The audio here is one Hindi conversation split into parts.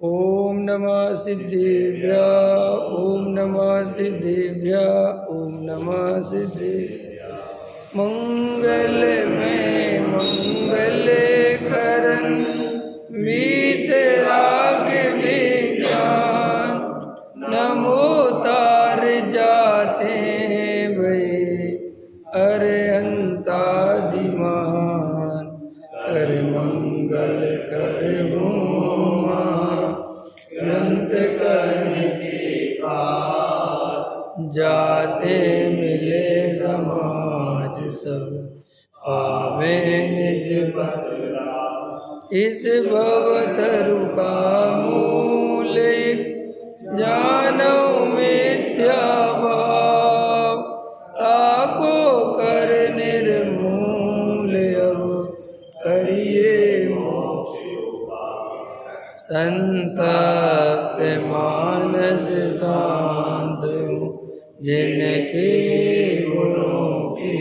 ओम नमः सिद्धेभ्य ओम नमः सिद्धेभ्य ओम नमः सिद्धेभ्य। मंगल में मंगल करन वीतराग विज्ञान नमो तार जाते भये अरहंतादिमान कर मंगल कर ग्रंथ करने के जाते मिले समाज सब आवे निज बदला। इस भवतरु का मूल जानो मिथ्या भाव ताको कर निर्मूल अब करिए संतप्त मानस शांत जिनके गुणों के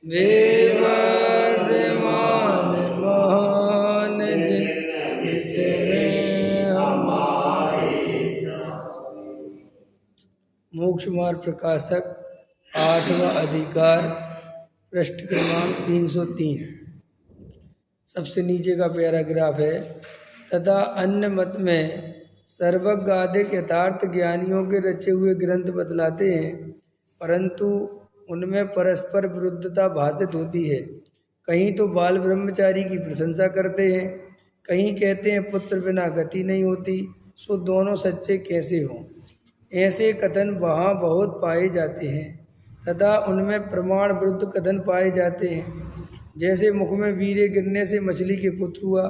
वे वर्धमान महान जिन विचरे हमारे। मोक्ष मार्ग प्रकाशक 8वां अधिकार पृष्ठ क्रमांक 303 सबसे नीचे का पैराग्राफ है। तथा अन्य मत में सर्वज्ञादिक यथार्थ ज्ञानियों के रचे हुए ग्रंथ बतलाते हैं, परंतु उनमें परस्पर विरुद्धता भाषित होती है। कहीं तो बाल ब्रह्मचारी की प्रशंसा करते हैं, कहीं कहते हैं पुत्र बिना गति नहीं होती, सो दोनों सच्चे कैसे हों। ऐसे कथन वहाँ बहुत पाए जाते हैं तथा उनमें प्रमाण विरुद्ध कथन पाए जाते हैं। जैसे मुख में वीर्य गिरने से मछली के पुत्र हुआ,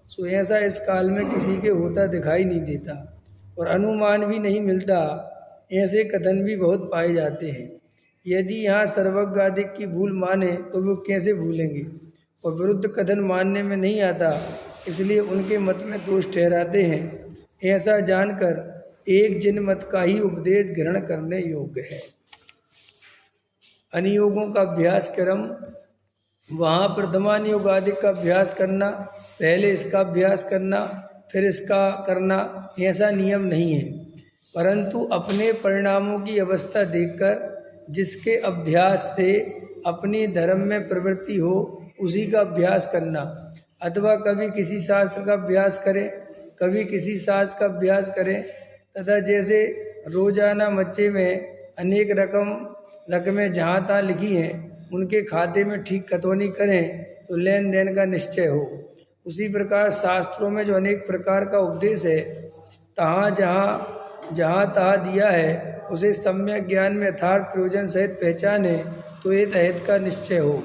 सो ऐसा इस काल में किसी के होता दिखाई नहीं देता और अनुमान भी नहीं मिलता। ऐसे कथन भी बहुत पाए जाते हैं। यदि यहाँ सर्वज्ञादिक की भूल माने तो वो कैसे भूलेंगे, और विरुद्ध कथन मानने में नहीं आता, इसलिए उनके मत में दोष ठहराते हैं। ऐसा जानकर एक जिन मत का ही उपदेश ग्रहण करने योग्य है। अनियोगों का अभ्यास क्रम, वहाँ प्रथमान योग आदि का अभ्यास करना, पहले इसका अभ्यास करना फिर इसका करना, ऐसा नियम नहीं है, परंतु अपने परिणामों की अवस्था देखकर जिसके अभ्यास से अपनी धर्म में प्रवृत्ति हो उसी का अभ्यास करना। अथवा कभी किसी शास्त्र का अभ्यास करें, कभी किसी शास्त्र का अभ्यास करें, तथा जैसे रोजाना मच्चे में अनेक रकमें जहाँ तहाँ लिखी हैं उनके खाते में ठीक खतौनी करें तो लेन देन का निश्चय हो। उसी प्रकार शास्त्रों में जो अनेक प्रकार का उपदेश है, जहाँ तहाँ दिया है उसे सम्यक ज्ञान में यथार्थ प्रयोजन सहित पहचाने तो ये तहत का निश्चय हो।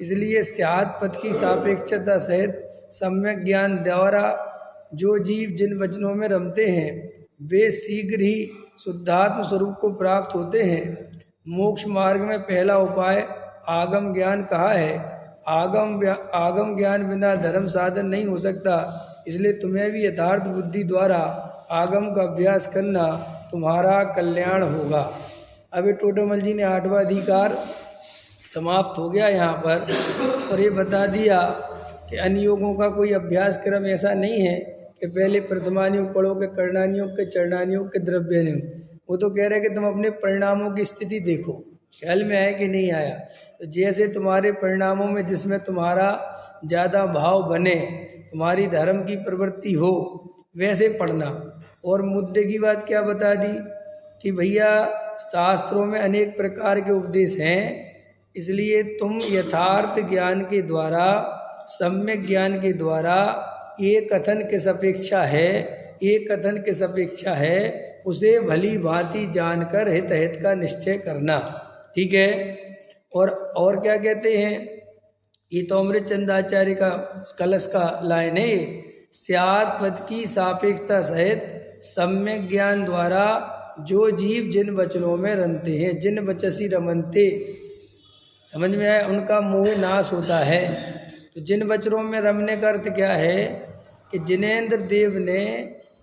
इसलिए स्यात् पद की सापेक्षता सहित सम्यक ज्ञान द्वारा जो जीव जिन वचनों में रमते हैं वे शीघ्र ही शुद्धात्म स्वरूप को प्राप्त होते हैं। मोक्ष मार्ग में पहला उपाय आगम ज्ञान कहा है। आगम ज्ञान बिना धर्म साधन नहीं हो सकता, इसलिए तुम्हें भी यथार्थ बुद्धि द्वारा आगम का अभ्यास करना, तुम्हारा कल्याण होगा। अभी टोटोमल जी ने 8वां अधिकार समाप्त हो गया यहाँ पर, और ये बता दिया कि अनियोगों का कोई अभ्यास क्रम ऐसा नहीं है कि पहले प्रथमानियोग पढ़ो के कर्णानियोग के चरणानियोग के द्रव्यानियोग। वो तो कह रहे कि तुम अपने परिणामों की स्थिति देखो, ख्याल में आया कि नहीं आया। तो जैसे तुम्हारे परिणामों में जिसमें तुम्हारा ज़्यादा भाव बने, तुम्हारी धर्म की प्रवृत्ति हो, वैसे पढ़ना। और मुद्दे की बात क्या बता दी कि भैया शास्त्रों में अनेक प्रकार के उपदेश हैं, इसलिए तुम यथार्थ ज्ञान के द्वारा, सम्यक ज्ञान के द्वारा एक कथन किस अपेक्षा है, एक कथन किस अपेक्षा है, उसे भली भांति जानकर हित का निश्चय करना। ठीक है। और क्या कहते हैं, ये तो अमृतचंद आचार्य का कलश का लाइन है। स्यात् पद की सापेक्षता सहित सम्यक ज्ञान द्वारा जो जीव जिन वचनों में रमते हैं, जिन वचसी रमनते, समझ में आया, उनका मोह नाश होता है। तो जिन वचनों में रमने का अर्थ क्या है कि जिनेन्द्र देव ने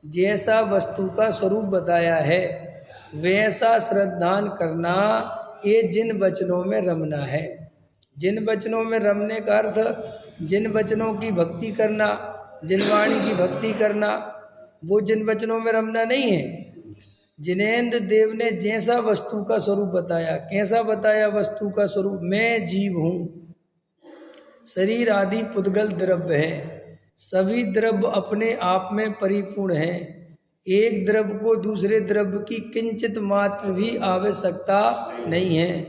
जैसा वस्तु का स्वरूप बताया है वैसा श्रद्धान करना, ये जिन वचनों में रमना है। जिन वचनों में रमने का अर्थ जिन वचनों की भक्ति करना, जिनवाणी की भक्ति करना, वो जिन वचनों में रमना नहीं है। जिनेन्द्र देव ने जैसा वस्तु का स्वरूप बताया, कैसा बताया वस्तु का स्वरूप, मैं जीव हूँ, शरीर आदि पुद्गल द्रव्य है, सभी द्रव्य अपने आप में परिपूर्ण हैं, एक द्रव्य को दूसरे द्रव्य की किंचित मात्र भी आवश्यकता नहीं है।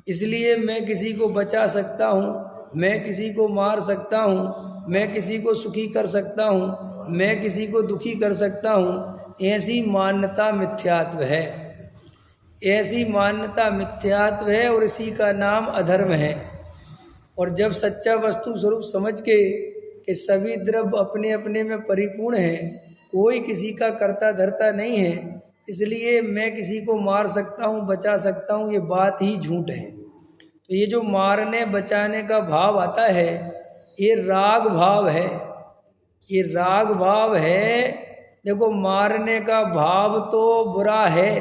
इसलिए मैं किसी को बचा सकता हूँ, मैं किसी को मार सकता हूँ, मैं किसी को सुखी कर सकता हूँ, मैं किसी को दुखी कर सकता हूँ। ऐसी मान्यता मिथ्यात्व है, ऐसी मान्यता मिथ्यात्व है और इसी का नाम अधर्म है। और जब सच्चा वस्तु स्वरूप समझ के कि सभी द्रव्य अपने अपने में परिपूर्ण हैं, कोई किसी का कर्ता धर्ता नहीं है, इसलिए मैं किसी को मार सकता हूँ, बचा सकता हूँ, ये बात ही झूठ है। तो ये जो मारने बचाने का भाव आता है, ये राग भाव है, ये राग भाव है। देखो, मारने का भाव तो बुरा है,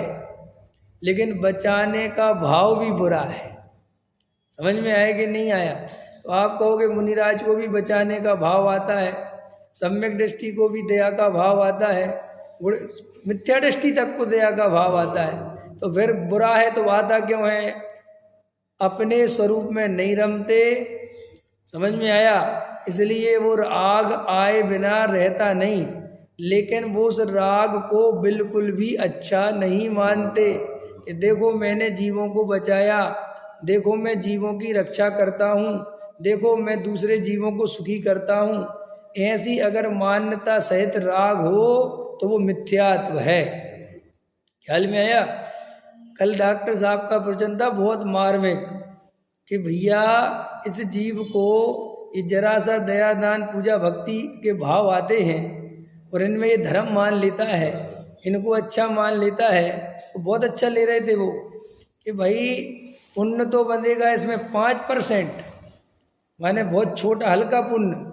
लेकिन बचाने का भाव भी बुरा है। समझ में आया कि नहीं आया? तो आप कहोगे मुनिराज को भी बचाने का भाव आता है, सम्यक दृष्टि को भी दया का भाव आता है, मिथ्या दृष्टि तक को दया का भाव आता है, तो फिर बुरा है तो आता क्यों है? अपने स्वरूप में नहीं रमते। समझ में आया? इसलिए वो राग आए बिना रहता नहीं, लेकिन वो उस राग को बिल्कुल भी अच्छा नहीं मानते कि देखो मैंने जीवों को बचाया, देखो मैं जीवों की रक्षा करता हूँ, देखो मैं दूसरे जीवों को सुखी करता हूँ। ऐसी अगर मान्यता सहित राग हो तो वो मिथ्यात्व है। ख्याल में आया? कल डॉक्टर साहब का प्रवचन था बहुत मार्मिक कि भैया इस जीव को ये जरा सा दया दान पूजा भक्ति के भाव आते हैं और इनमें ये धर्म मान लेता है, इनको अच्छा मान लेता है। तो बहुत अच्छा ले रहे थे वो कि भाई पुण्य तो बंधेगा इसमें 5%, माने बहुत छोटा हल्का पुण्य,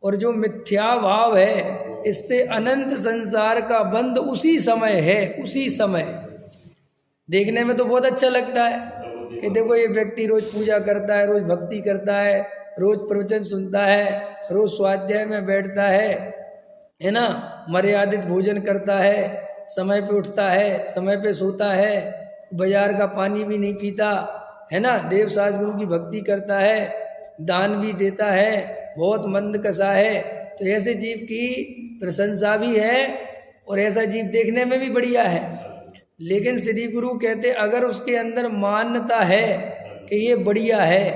और जो मिथ्या भाव है इससे अनंत संसार का बंध उसी समय है, उसी समय। देखने में तो बहुत अच्छा लगता है कि देखो ये व्यक्ति रोज पूजा करता है, रोज भक्ति करता है, रोज प्रवचन सुनता है, रोज स्वाध्याय में बैठता है ना, मर्यादित भोजन करता है, समय पे उठता है, समय पे सोता है, बाजार का पानी भी नहीं पीता है ना, देव सास गुरु की भक्ति करता है, दान भी देता है, बहुत मंद कसा है। तो ऐसे जीव की प्रशंसा भी है और ऐसा जीव देखने में भी बढ़िया है। लेकिन श्री गुरु कहते अगर उसके अंदर मान्यता है कि ये बढ़िया है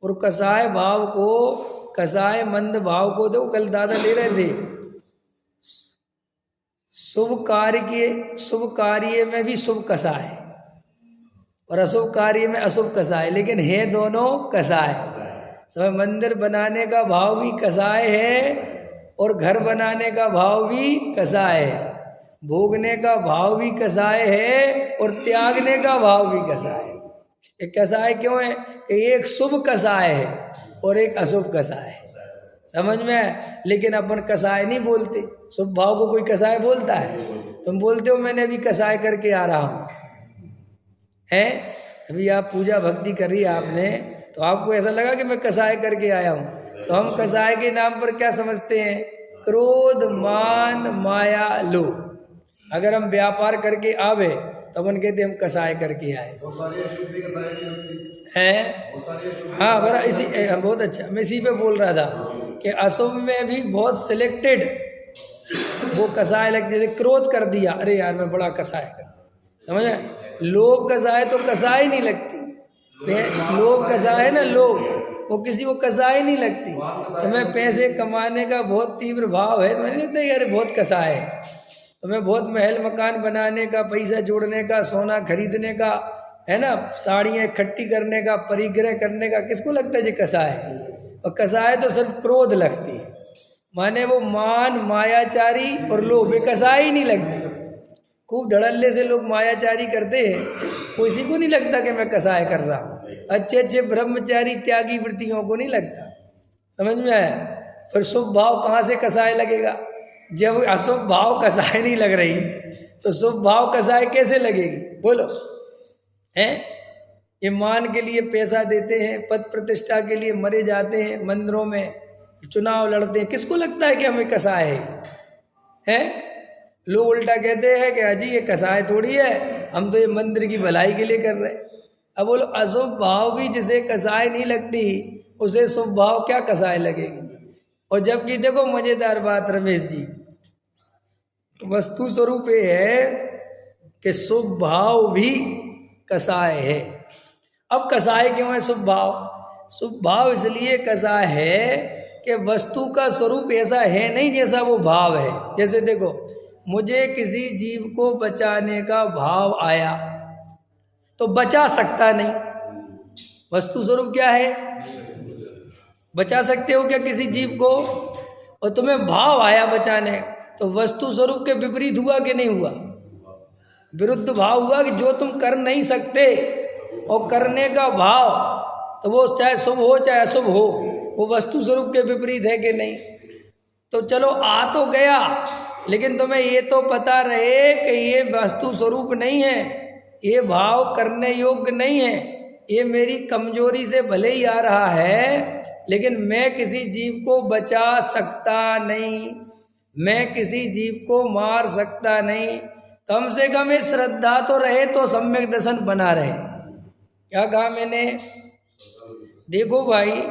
और कसाय भाव को, कसाय मंद भाव को, देखो कल दादा ले रहे थे, शुभ कार्य में भी शुभ कसाय और अशुभ कार्य में अशुभ कसाय, लेकिन है दोनों कसाय। सब मंदिर बनाने का भाव भी कसाय है और घर बनाने का भाव भी कसाय है, भोगने का भाव भी कसाय है और त्यागने का भाव भी कसाय है। एक कसाय क्यों है कि एक शुभ कसाय है और एक अशुभ कसाय है। समझ में है? लेकिन अपन कसाय नहीं बोलते, शुभ भाव को कोई कसाय बोलता है? तुम बोलते हो मैंने अभी कसाय करके आ रहा हूँ, है? अभी आप पूजा भक्ति कर रही आपने, तो आपको ऐसा लगा कि मैं कसाय करके आया हूँ। तो हम कसाय के नाम पर क्या समझते हैं? क्रोध, मान, माया, लोभ। अगर हम व्यापार करके आवे तो अपन कहते हम कसाय करके आए हैं। हाँ बड़ा, इसी बहुत अच्छा, मैं इसी पे बोल रहा था कि अशुभ में भी बहुत सिलेक्टेड वो कसाय लगते, जैसे क्रोध कर दिया, अरे यार मैं बड़ा कसाय कर, समझ? लोभ कसाय तो कसाय नहीं लगती, लोभ कसाय है ना, लोभ वो किसी को कसाय नहीं लगती। तुम्हें पैसे कमाने का बहुत तीव्र भाव है, तुम्हें नहीं लगता यार बहुत कसाय है? तुम्हें बहुत महल मकान बनाने का, पैसा जोड़ने का, सोना खरीदने का, है ना, साड़ियाँ इकट्ठी करने का, परिग्रह करने का, किसको लगता है जी कसाय? और कसाय तो सिर्फ क्रोध लगती है, माने वो मान, मायाचारी और लोभ, ये कसाय ही नहीं लगती। खूब धड़ल्ले से लोग मायाचारी करते हैं, किसी को नहीं लगता कि मैं कसाय कर रहा हूँ। अच्छे अच्छे ब्रह्मचारी त्यागी वृत्तियों को नहीं लगता। समझ में आया? फिर शुभ भाव कहाँ से कसाय लगेगा? जब अशुभ भाव कसाय नहीं लग रही तो शुभ भाव कसाय कैसे लगेगी? बोलो, हैं? ये मान के लिए पैसा देते हैं, पद प्रतिष्ठा के लिए मरे जाते हैं मंदिरों में, चुनाव लड़ते हैं, किसको लगता है कि हमें कसाय है? लोग उल्टा कहते हैं कि अजी ये कसाय थोड़ी है, हम तो ये मंदिर की भलाई के लिए कर रहे हैं। अब बोलो अशुभ भाव भी जिसे कसाय नहीं लगती उसे शुभ भाव क्या कसाय लगेगी? और जबकि देखो मजेदार बात रमेश जी, वस्तु स्वरूप ये है कि शुभ भाव भी कसाय है। अब कसाय क्यों है शुभ भाव? शुभ भाव इसलिए कसाय है कि वस्तु का स्वरूप ऐसा है नहीं जैसा वो भाव है। जैसे देखो, मुझे किसी जीव को बचाने का भाव आया तो बचा सकता नहीं, वस्तु स्वरूप क्या है? बचा सकते हो क्या किसी जीव को? और तुम्हें भाव आया बचाने, तो वस्तु स्वरूप के विपरीत हुआ कि नहीं हुआ? विरुद्ध भाव हुआ कि जो तुम कर नहीं सकते और करने का भाव, तो वो चाहे शुभ हो चाहे अशुभ हो, वो वस्तु स्वरूप के विपरीत है कि नहीं? तो चलो आ तो गया, लेकिन तुम्हें ये तो पता रहे कि ये वस्तु स्वरूप नहीं है, ये भाव करने योग्य नहीं है, ये मेरी कमजोरी से भले ही आ रहा है, लेकिन मैं किसी जीव को बचा सकता नहीं, मैं किसी जीव को मार सकता नहीं। कम से कम ये श्रद्धा तो रहे तो सम्यक दर्शन बना रहे। क्या कहा मैंने? देखो भाई,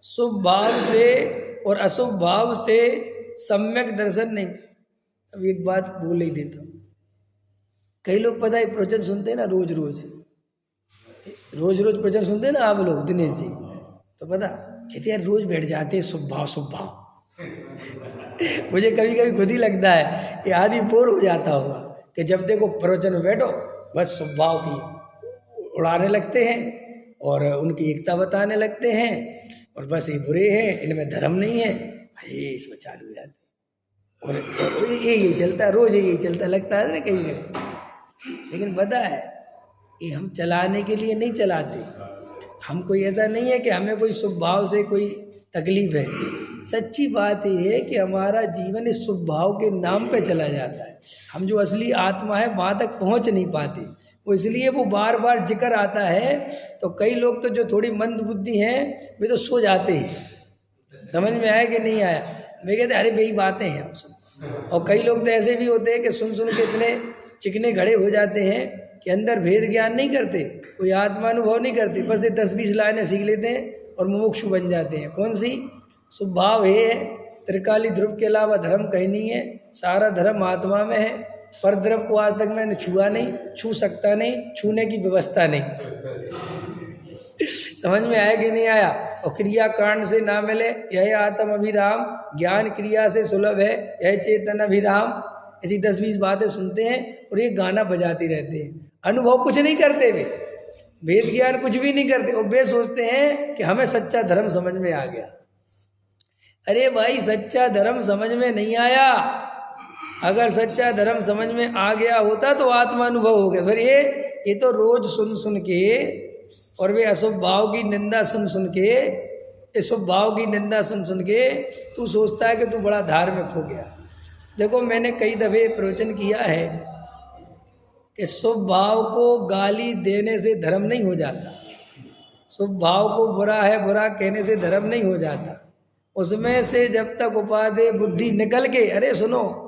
शुभ भाव से और अशुभ भाव से सम्यक दर्शन नहीं। अब एक बात बोल ही देता हूँ, कई लोग पता है प्रवचन सुनते हैं ना, रोज रोज प्रवचन सुनते हैं ना आप लोग, दिनेश जी, तो पता कहते यार रोज बैठ जाते हैं शुभ भाव मुझे कभी कभी खुद ही लगता है कि आदमी बोर हो जाता होगा कि जब देखो प्रवचन में बैठो बस शुभ भाव की उड़ाने लगते हैं और उनकी एकता बताने लगते हैं, और बस ये बुरे हैं, इनमें धर्म नहीं है, भाई इसमें चालू हो जाते और यही चलता है, रोज यही चलता लगता है ना कहीं। लेकिन पता है ये हम चलाने के लिए नहीं चलाते, हम कोई ऐसा नहीं है कि हमें कोई शुभ भाव से कोई तकलीफ है। सच्ची बात ये है कि हमारा जीवन इस शुभ भाव के नाम पे चला जाता है। हम जो असली आत्मा है वहाँ तक पहुँच नहीं पाते, वो इसलिए वो बार बार जिक्र आता है। तो कई लोग तो जो थोड़ी मंद बुद्धि हैं वे तो सो जाते हैं। समझ में आया कि नहीं आया? वे कहते अरे वही बातें हैं सब। और कई लोग तो ऐसे भी होते हैं कि सुन सुन के इतने चिकने घड़े हो जाते हैं कि अंदर भेद ज्ञान नहीं करते, कोई आत्मानुभव नहीं करते, बस ये 10-20 लाइनें सीख लेते हैं और मुमुक्षु बन जाते हैं। कौन सी? शुभ भाव है, त्रिकाली ध्रुव के अलावा धर्म कहीं नहीं है, सारा धर्म आत्मा में है। पर द्रव को आज तक मैंने छुआ नहीं, छू सकता नहीं, छूने की व्यवस्था नहीं। समझ में आया कि नहीं आया? और क्रिया कांड से ना मिले यह आत्म अभिराम, ज्ञान क्रिया से सुलभ है यह चेतन अभिराम। ऐसी 10-20 बातें सुनते हैं और ये गाना बजाते रहते हैं, अनुभव कुछ नहीं करते, वे वेद ज्ञान कुछ भी नहीं करते, और वे सोचते हैं कि हमें सच्चा धर्म समझ में आ गया। अरे भाई सच्चा धर्म समझ में नहीं आया। अगर सच्चा धर्म समझ में आ गया होता तो आत्मानुभव हो गया। फिर ये तो रोज सुन सुन के और वे अशुभ भाव की निंदा सुन सुन के, अशुभ भाव की निंदा सुन सुन के तू सोचता है कि तू बड़ा धार्मिक हो गया। देखो मैंने कई दफ़े प्रवचन किया है कि शुभ भाव को गाली देने से धर्म नहीं हो जाता, शुभ भाव को बुरा है बुरा कहने से धर्म नहीं हो जाता। उसमें से जब तक उपादेय बुद्धि निकल के, अरे सुनो,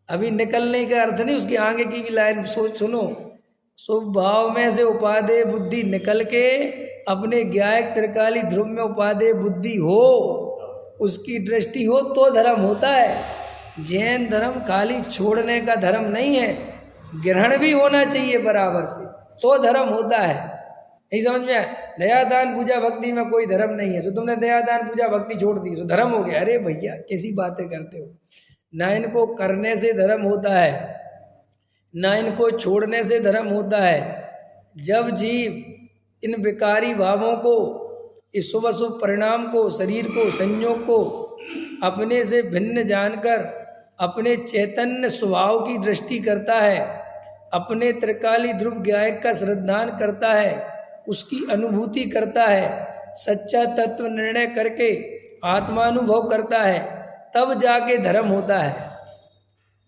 अभी निकलने का अर्थ नहीं, उसके आगे की भी लाइन सोच सुनो। शुभ भाव में से उपादेय बुद्धि निकल के अपने ज्ञायक त्रिकाली ध्रुव में उपादेय बुद्धि हो, उसकी दृष्टि हो तो धर्म होता है। जैन धर्म खाली छोड़ने का धर्म नहीं है, ग्रहण भी होना चाहिए बराबर से, तो धर्म होता है। नहीं समझ में आया? दया दान पूजा भक्ति में कोई धर्म नहीं है, तो तुमने दया दान पूजा भक्ति छोड़ दी तो धर्म हो गया। अरे भैया कैसी बातें करते हो? ना इनको करने से धर्म होता है, ना इनको छोड़ने से धर्म होता है। जब जीव इन विकारी भावों को, इस शुभ अशुभ परिणाम को, शरीर को, संयोग को अपने से भिन्न जानकर अपने चैतन्य स्वभाव की दृष्टि करता है, अपने त्रिकाली ध्रुव ज्ञायक का श्रद्धान करता है, उसकी अनुभूति करता है, सच्चा तत्व निर्णय करके आत्मानुभव करता है, तब जाके धर्म होता है।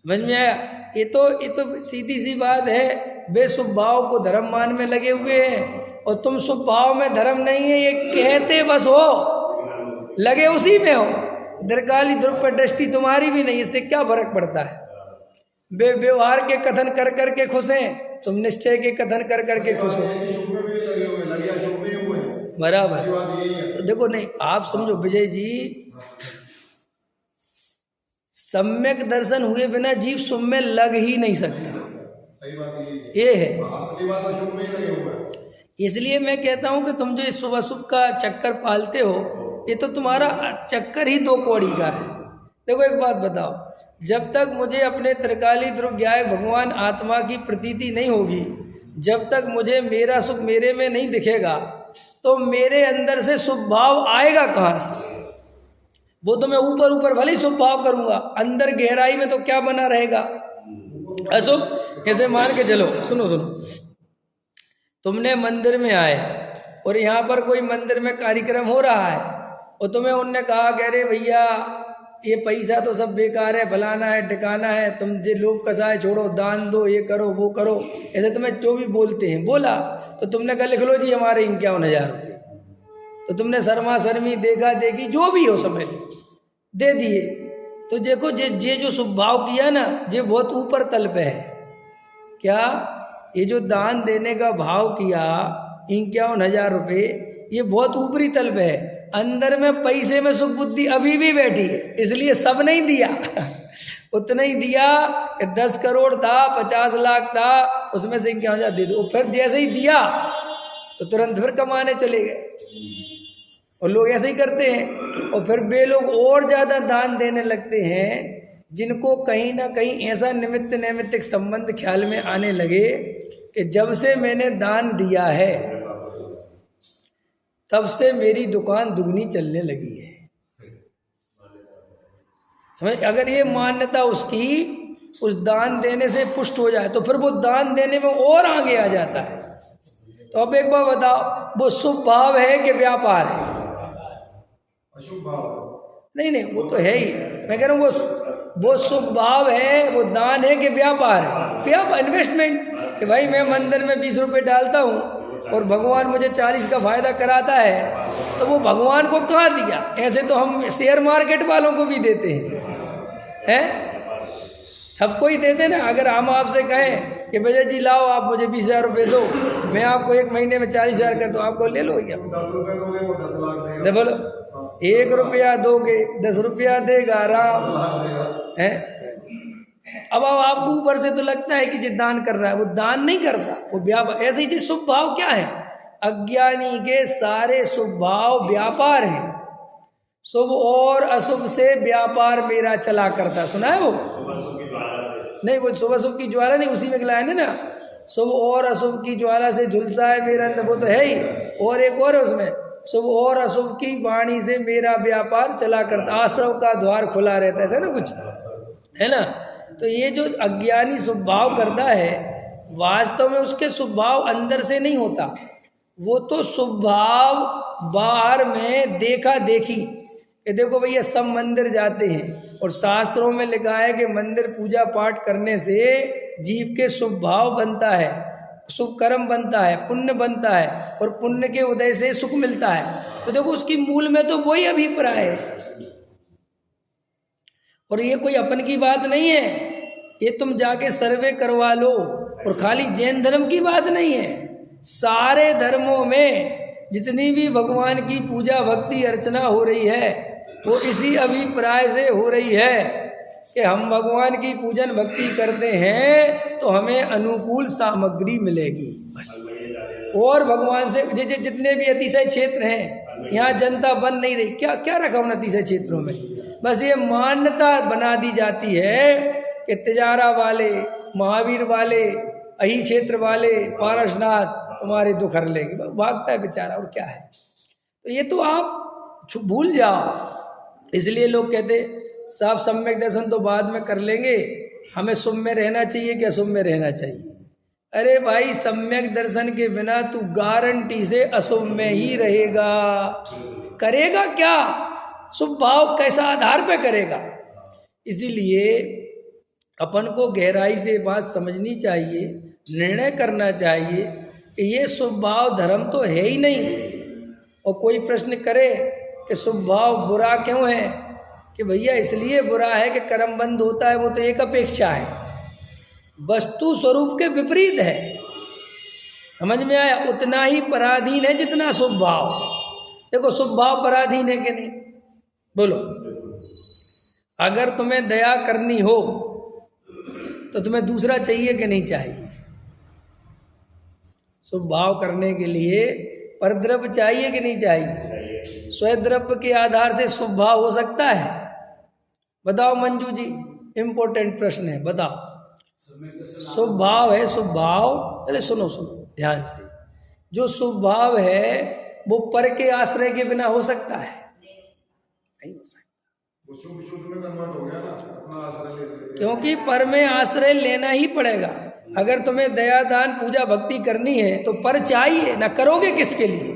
समझ में आया? ये तो सीधी सी बात है। वे शुभ भाव को धर्म मान में लगे हुए हैं और तुम शुभ भाव में धर्म नहीं है ये कहते बस हो, लगे उसी में हो। दीर्घकाली ध्रुव पर दृष्टि तुम्हारी भी नहीं, इससे क्या फर्क पड़ता है। वे व्यवहार के कथन कर करके खुश हैं, तुम निश्चय के कथन कर करके खुश हो। बराबर। तो देखो नहीं, आप समझो विजय जी, सम्यक दर्शन हुए बिना जीव शुभ में लग ही नहीं सकता। सही बात ये है, असली बात तो शुभ में ही लगे हुए हैं। इसलिए मैं कहता हूँ कि तुम जो इस शुभ अशुभ का चक्कर पालते हो, ये तो तुम्हारा चक्कर ही दो कौड़ी का है। देखो एक बात बताओ, जब तक मुझे अपने त्रिकाली ध्रुव ज्ञायक भगवान आत्मा की प्रतीति नहीं होगी, जब तक मुझे मेरा सुख मेरे में नहीं दिखेगा, तो मेरे अंदर से शुभ भाव आएगा कहाँ से। वो तो मैं ऊपर ऊपर भले ही शुभ भाव करूंगा, अंदर गहराई में तो क्या बना रहेगा, अशुभ। कैसे मान के चलो, सुनो सुनो, तुमने मंदिर में आए और यहाँ पर कोई मंदिर में कार्यक्रम हो रहा है और तुम्हें उनने कहा कह रहे भैया ये पैसा तो सब बेकार है, फलाना है ठिकाना है, तुम जो लोग कसाए छोड़ो, दान दो, ये करो वो करो, ऐसे तुम्हें जो भी बोलते हैं बोला, तो तुमने कहा लिख लो जी हमारे 51,000 रुपये। तो तुमने शर्मा शर्मी देखा देखी जो भी हो समझ दे दिए। तो देखो जे जो शुभ भाव किया ना, ये बहुत ऊपर तल पे है। क्या ये जो दान देने का भाव किया 51,000 रुपये, ये बहुत ऊपरी तल पे है। अंदर में पैसे में सुख बुद्धि अभी भी बैठी है, इसलिए सब नहीं दिया उतना ही दिया। 10 करोड़ था, 50 लाख था, उसमें से 51,000 दे दो। फिर जैसे ही दिया तो तुरंत फिर कमाने चले गए। और लोग ऐसे ही करते हैं। और फिर वे लोग और ज़्यादा दान देने लगते हैं, जिनको कहीं ना कहीं ऐसा निमित्त नैमित्तिक संबंध ख्याल में आने लगे कि जब से मैंने दान दिया है तब से मेरी दुकान दुगनी चलने लगी है। समझ, अगर ये मान्यता उसकी उस दान देने से पुष्ट हो जाए तो फिर वो दान देने में और आगे आ जाता है। तो अब एक बार बताओ, वो शुभ भाव है कि व्यापार है? अशुभ भाव नहीं नहीं, वो तो है ही। मैं कह रहा हूँ वो शुभ भाव है, वो दान है कि व्यापार है? व्यापार, इन्वेस्टमेंट। कि भाई मैं मंदिर में 20 रुपये डालता हूँ और भगवान मुझे 40 का फायदा कराता है, तो वो भगवान को कहाँ दिया? ऐसे तो हम शेयर मार्केट वालों को भी देते हैं, सबको ही देते ना। अगर हम आपसे कहें कि भैया जी लाओ आप मुझे 20,000 रुपये दो, मैं आपको 1 महीने में 40,000 कर, तो आपको ले लो क्या? 10 रुपये दोगे वो 10 लाख देगा। बोलो, 1 रुपया दोगे 10 रुपया देगा राम है। अब आपको ऊपर से तो लगता है कि जो दान कर रहा है वो दान नहीं करता, वो व्यापार। ऐसे ही शुभ भाव क्या है? अज्ञानी के सारे शुभ भाव व्यापार हैं। शुभ और अशुभ से व्यापार मेरा चला करता, सुना है वो? नहीं, वो शुभ अशुभ की ज्वाला नहीं, उसी में लाइन है ना, शुभ और अशुभ की ज्वाला से झुलसा है मेरा अंदर, वो तो है ही। और एक और है उसमें, शुभ और अशुभ की वाणी से मेरा व्यापार चला करता, आश्रव का द्वार खुला रहता है, ऐसा ना कुछ है ना। तो ये जो अज्ञानी शुभ भाव करता है, वास्तव में उसके शुभ भाव अंदर से नहीं होता, वो तो शुभ भाव बाहर में देखा देखी। ये देखो भैया, सब मंदिर जाते हैं और शास्त्रों में लिखा है कि मंदिर पूजा पाठ करने से जीव के शुभ भाव बनता है, शुभ कर्म बनता है, पुण्य बनता है, और पुण्य के उदय से सुख मिलता है। तो देखो उसकी मूल में तो वही अभिप्राय है। और ये कोई अपन की बात नहीं है, ये तुम जाके सर्वे करवा लो। और खाली जैन धर्म की बात नहीं है, सारे धर्मों में जितनी भी भगवान की पूजा भक्ति अर्चना हो रही है, वो इसी अभिप्राय से हो रही है कि हम भगवान की पूजन भक्ति करते हैं तो हमें अनुकूल सामग्री मिलेगी। और भगवान से जितने भी अतिशय क्षेत्र हैं, यहाँ जनता बन नहीं रही। क्या क्या रखा उन अतिशय क्षेत्रों में? बस ये मान्यता बना दी जाती है कि तिजारा वाले, महावीर वाले, अही क्षेत्र वाले, पारसनाथ तुम्हारे दुख हर लेंगे। भागता है बेचारा, और क्या है। तो ये तो आप भूल जाओ। इसलिए लोग कहते साहब सम्यक दर्शन तो बाद में कर लेंगे, हमें शुभ में रहना चाहिए कि अशुभ में रहना चाहिए। अरे भाई, सम्यक दर्शन के बिना तू गारंटी से अशुभ में ही रहेगा। करेगा क्या? शुभ भाव कैसा आधार पे करेगा? इसीलिए अपन को गहराई से बात समझनी चाहिए, निर्णय करना चाहिए कि ये शुभ भाव धर्म तो है ही नहीं। और कोई प्रश्न करे कि स्वभाव बुरा क्यों है, कि भैया इसलिए बुरा है कि कर्म बंद होता है, वो तो एक अपेक्षा है, वस्तु स्वरूप के विपरीत है। समझ में आया? उतना ही पराधीन है जितना स्वभाव। देखो स्वभाव पराधीन है कि नहीं, बोलो। अगर तुम्हें दया करनी हो तो तुम्हें दूसरा चाहिए कि नहीं चाहिए? स्वभाव करने के लिए परद्रव्य चाहिए कि नहीं चाहिए? स्वद्रव्य के आधार से स्वभाव हो सकता है? बताओ मंजू जी, इंपॉर्टेंट प्रश्न है, बताओ। स्वभाव है, स्वभाव, पहले सुनो ध्यान से। जो स्वभाव है वो पर के आश्रय के बिना हो सकता है? नहीं हो सकता। वो शुभ शुभ में कन्वर्ट हो गया ना, अपना आश्रय ले लेते हैं। क्योंकि पर में आश्रय लेना ही पड़ेगा। अगर तुम्हें दया दान पूजा भक्ति करनी है तो पर चाहिए ना, करोगे किसके लिए?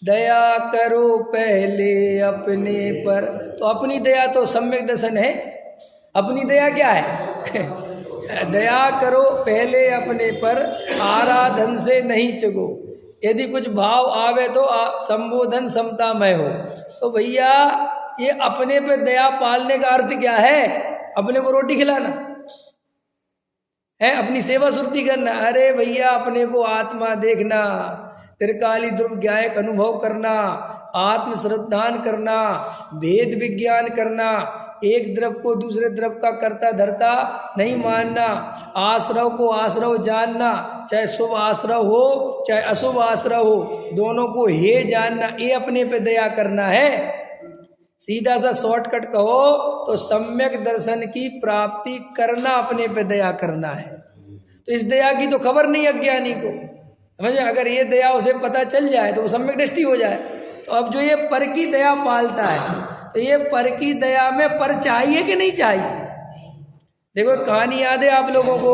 दया करो पहले अपने पर, तो अपनी दया तो सम्यक दर्शन है। अपनी दया क्या है? दया करो पहले अपने पर, आराधन से नहीं चुको। यदि कुछ भाव आवे तो संबोधन समतामय हो। तो भैया ये अपने पे दया पालने का अर्थ क्या है? अपने को रोटी खिलाना है, अपनी सेवा सुरती करना? अरे भैया अपने को आत्मा देखना, त्रिकाली ध्रुव ज्ञायक अनुभव करना, आत्म श्रद्धान करना, भेद विज्ञान करना, एक द्रव को दूसरे द्रव का कर्ता धर्ता नहीं मानना, आश्रव को आश्रव जानना, चाहे शुभ आश्रव हो चाहे अशुभ आश्रव हो, दोनों को हे जानना, ये अपने पे दया करना है। सीधा सा शॉर्टकट कहो तो सम्यक दर्शन की प्राप्ति करना अपने पे दया करना है। तो इस दया की तो खबर नहीं अज्ञानी को, समझ में? अगर ये दया उसे पता चल जाए तो वो सम्यक दृष्टि हो जाए। तो अब जो ये पर की दया पालता है, तो ये पर की दया में पर चाहिए कि नहीं चाहिए? देखो कहानी याद है आप लोगों को?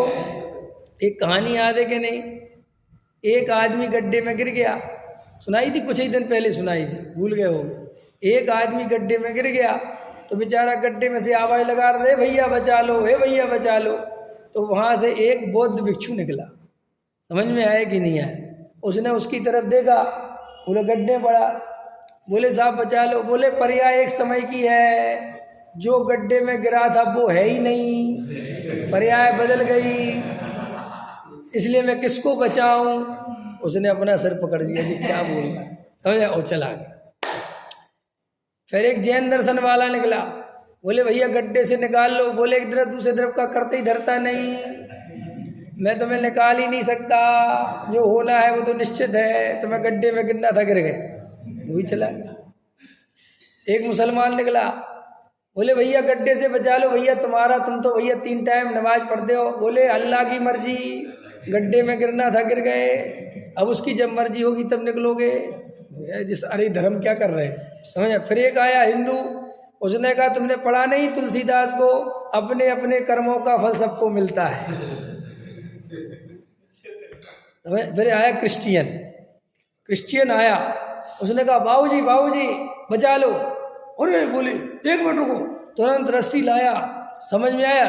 एक कहानी याद है कि नहीं? एक आदमी गड्ढे में गिर गया, सुनाई थी कुछ ही दिन पहले, सुनाई थी, भूल गए होंगे। एक आदमी गड्ढे में गिर गया तो बेचारा गड्ढे में से आवाज़ लगा रहे, भैया बचा लो, हे भैया बचा लो। तो वहाँ से एक बौद्ध भिक्षु निकला, समझ में आया कि नहीं आया? उसने उसकी तरफ देखा, बोले गड्ढे पड़ा, बोले साहब बचा लो। बोले पर्याय एक समय की है, जो गड्ढे में गिरा था वो है ही नहीं, पर्याय बदल गई, इसलिए मैं किसको बचाऊं? उसने अपना सिर पकड़ दिया जी, क्या बोल रहा है, समझ? और चला गया। फिर एक जैन दर्शन वाला निकला, बोले भैया गड्ढे से निकाल लो। बोले एक तरफ दूसरे तरफ का करते ही धरता नहीं, मैं तुम्हें निकाल ही नहीं सकता, जो होना है वो तो निश्चित है, तो मैं गड्ढे में गिरना था, गिर गए, वही चला गया। एक मुसलमान निकला, बोले भैया गड्ढे से बचा लो भैया तुम्हारा, तुम तो भैया 3 टाइम नमाज पढ़ते हो। बोले अल्लाह की मर्जी, गड्ढे में गिरना था, गिर गए, अब उसकी जब मर्जी होगी तब निकलोगे। जिस अरे धर्म क्या कर रहे हैं, समझ? फिर एक आया हिंदू, उसने कहा तुमने पढ़ा नहीं तुलसीदास को, अपने अपने कर्मों का फल सबको मिलता है। फिर आया क्रिश्चियन आया, उसने कहा बाबूजी बचा लो। अरे बोले 1 मिनट रुको, तुरंत रस्सी लाया, समझ में आया?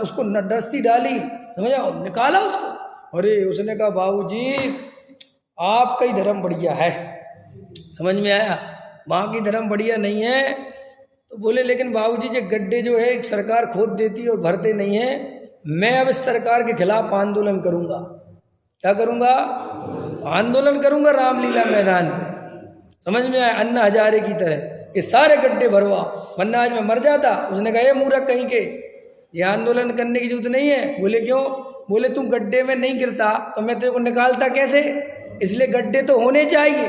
उसको रस्सी डाली, समझ आओ, निकाला उसको। अरे उसने कहा बाबूजी आपका ही धर्म बढ़िया है, समझ में आया? वहाँ की धर्म बढ़िया नहीं है। तो बोले लेकिन बाबूजी जो गड्ढे जो है सरकार खोद देती है और भरते नहीं है, मैं अब इस सरकार के खिलाफ आंदोलन करूँगा। क्या करूँगा? आंदोलन करूँगा रामलीला मैदान में, समझ में आया? अन्ना हजारे की तरह ये सारे गड्ढे भरवा, वरना आज मैं मर जाता। उसने कहा ये मूर्ख कहीं के, ये आंदोलन करने की जरूरत नहीं है। बोले क्यों? बोले तू गड्ढे में नहीं गिरता तो मैं तेरे को निकालता कैसे, इसलिए गड्ढे तो होने चाहिए।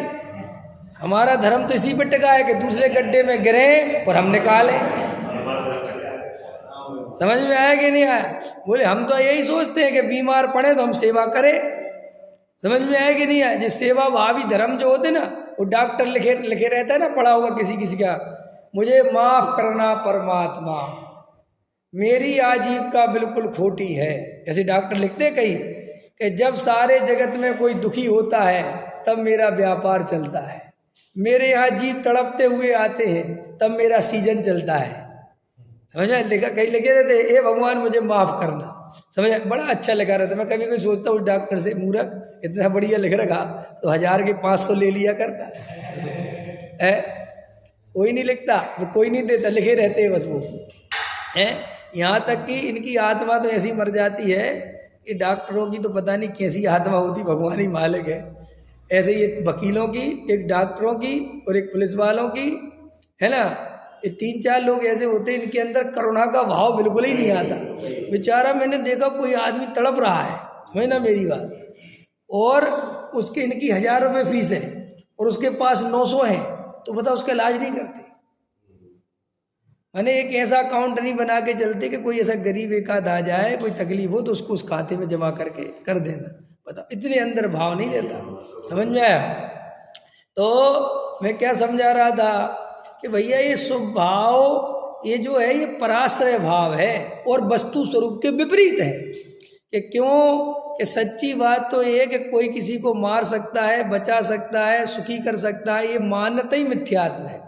हमारा धर्म तो इसी पे टिका है कि दूसरे गड्ढे में गिरे और हम निकालें। समझ में आया कि नहीं आया? बोले हम तो यही सोचते हैं कि बीमार पड़े तो हम सेवा करें। समझ में आया कि नहीं आया? जो सेवा भावी धर्म जो होते ना, वो डॉक्टर लिखे रहता है ना, पढ़ा होगा किसी का, मुझे माफ करना परमात्मा, मेरी आजीविका बिल्कुल खोटी है, ऐसे डॉक्टर लिखते हैं कहीं, कि जब सारे जगत में कोई दुखी होता है तब मेरा व्यापार चलता है, मेरे यहाँ जीव तड़पते हुए आते हैं तब मेरा सीजन चलता है। समझ में? लिखा कहीं लिखे रहते, ए भगवान मुझे माफ करना। समझ, बड़ा अच्छा लिखा रहता। मैं कभी कभी सोचता हूँ डॉक्टर से, मूर्ख इतना बढ़िया लिख रखा तो 1000 के 500 ले लिया करता है। कोई नहीं लिखता, वो कोई नहीं देता, लिखे रहते हैं बस वो हैं। यहाँ तक कि इनकी आत्मा तो ऐसी मर जाती है कि डॉक्टरों की तो पता नहीं कैसी आत्मा होती, भगवान ही मालिक है। ऐसे ही एक वकीलों की, एक डॉक्टरों की और एक पुलिस वालों की, है ना, ये 3-4 लोग ऐसे होते हैं इनके अंदर करुणा का भाव बिल्कुल ही नहीं आता। बेचारा मैंने देखा कोई आदमी तड़प रहा है, समझ ना मेरी बात, और उसके इनकी 1000 रुपये फीस है और उसके पास 900 है, तो बताओ उसका इलाज नहीं करते। मैंने एक ऐसा अकाउंट नहीं बना के चलते कि कोई ऐसा गरीब एक आध आ जाए, कोई तकलीफ हो तो उसको उस खाते में जमा करके कर देना। बताओ, इतने अंदर भाव नहीं देता। समझ में आया? तो मैं क्या समझा रहा था कि भैया ये शुभ भाव, ये जो है ये पराश्रय भाव है और वस्तु स्वरूप के विपरीत है। कि क्यों? कि सच्ची बात तो ये है कि कोई किसी को मार सकता है, बचा सकता है, सुखी कर सकता है, ये मान्यता ही मिथ्यात्व है।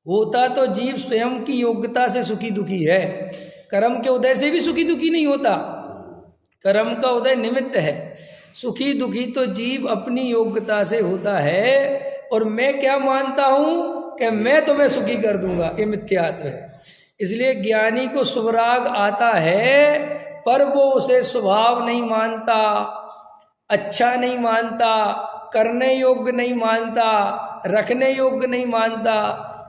होता तो जीव स्वयं की योग्यता से सुखी दुखी है, कर्म के उदय से भी सुखी दुखी नहीं होता। कर्म का उदय निमित्त है, सुखी दुखी तो जीव अपनी योग्यता से होता है। और मैं क्या मानता हूँ कि मैं तुम्हें सुखी कर दूंगा, ये मिथ्यात्व है। इसलिए ज्ञानी को शुभराग आता है, पर वो उसे स्वभाव नहीं मानता, अच्छा नहीं मानता, करने योग्य नहीं मानता, रखने योग्य नहीं मानता,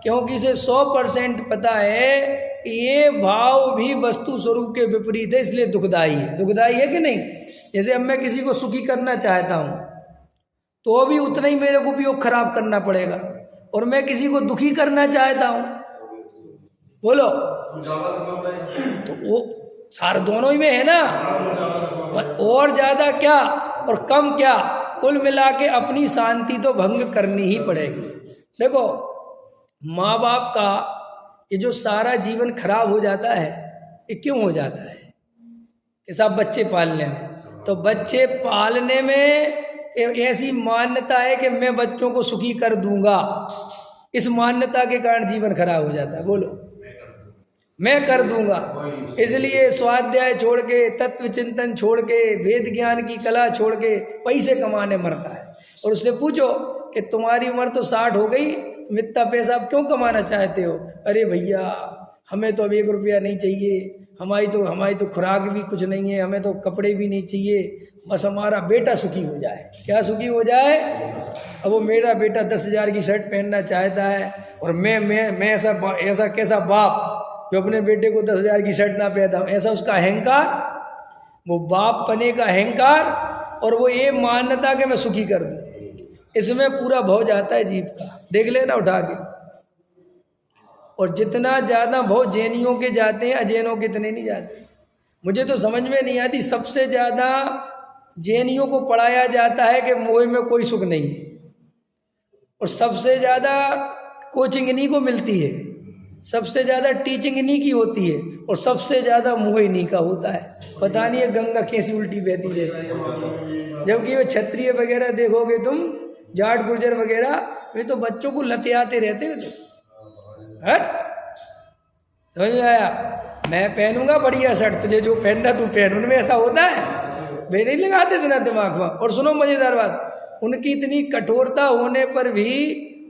क्योंकि इसे 100% पता है कि ये भाव भी वस्तु स्वरूप के विपरीत है, इसलिए दुखदाई है। दुखदाई है कि नहीं? जैसे अब मैं किसी को सुखी करना चाहता हूँ तो भी उतना ही मेरे को उपयोग खराब करना पड़ेगा, और मैं किसी को दुखी करना चाहता हूँ, बोलो, तो वो सारे दोनों ही में है ना। और ज्यादा क्या और कम क्या, कुल मिला के अपनी शांति तो भंग करनी ही पड़ेगी। देखो, माँ बाप का ये जो सारा जीवन खराब हो जाता है, ये क्यों हो जाता है? कि सब बच्चे पालने में, तो बच्चे पालने में ऐसी मान्यता है कि मैं बच्चों को सुखी कर दूंगा, इस मान्यता के कारण जीवन खराब हो जाता है। बोलो, मैं कर दूंगा, इसलिए स्वाध्याय छोड़ के, तत्व चिंतन छोड़ के, वेद ज्ञान की कला छोड़ के पैसे कमाने मरता है। और उससे पूछो कि तुम्हारी उम्र तो 60 हो गई, तुम इतना पैसा आप क्यों कमाना चाहते हो? अरे भैया, हमें तो अब 1 रुपया नहीं चाहिए, हमारी तो खुराक भी कुछ नहीं है, हमें तो कपड़े भी नहीं चाहिए, बस हमारा बेटा सुखी हो जाए। क्या सुखी हो जाए? अब वो मेरा बेटा 10,000 की शर्ट पहनना चाहता है, और मैं ऐसा कैसा बाप जो अपने बेटे को 10,000 की शर्ट ना पहनता हूँ, ऐसा उसका अहंकार, वो बाप पने का अहंकार, और वो ये मान्यता कि मैं सुखी कर दूँ, इसमें पूरा भव जाता है जीव का। देख लेना उठा के। और जितना ज़्यादा भव जैनियों के जाते हैं, अजैनों के इतने नहीं जाते। मुझे तो समझ में नहीं आती, सबसे ज़्यादा जैनियों को पढ़ाया जाता है कि मोह में कोई सुख नहीं है, और सबसे ज़्यादा कोचिंग इन्हीं को मिलती है, सबसे ज़्यादा टीचिंग इन्हीं की होती है, और सबसे ज़्यादा मोह इन्हीं का होता है। पता नहीं है गंगा कैसी उल्टी बहती रहती है। जबकि वो क्षत्रिय वगैरह देखोगे तुम, जाट गुर्जर वगैरह, वे तो बच्चों को लतियाते रहते हैं। तो हट, समझ में आया? मैं पहनूंगा बढ़िया शर्ट, तुझे जो पहनना तू पहन, उनमें ऐसा होता है? वे नहीं लगाते थे ना दिमाग में। और सुनो मजेदार बात, उनकी इतनी कठोरता होने पर भी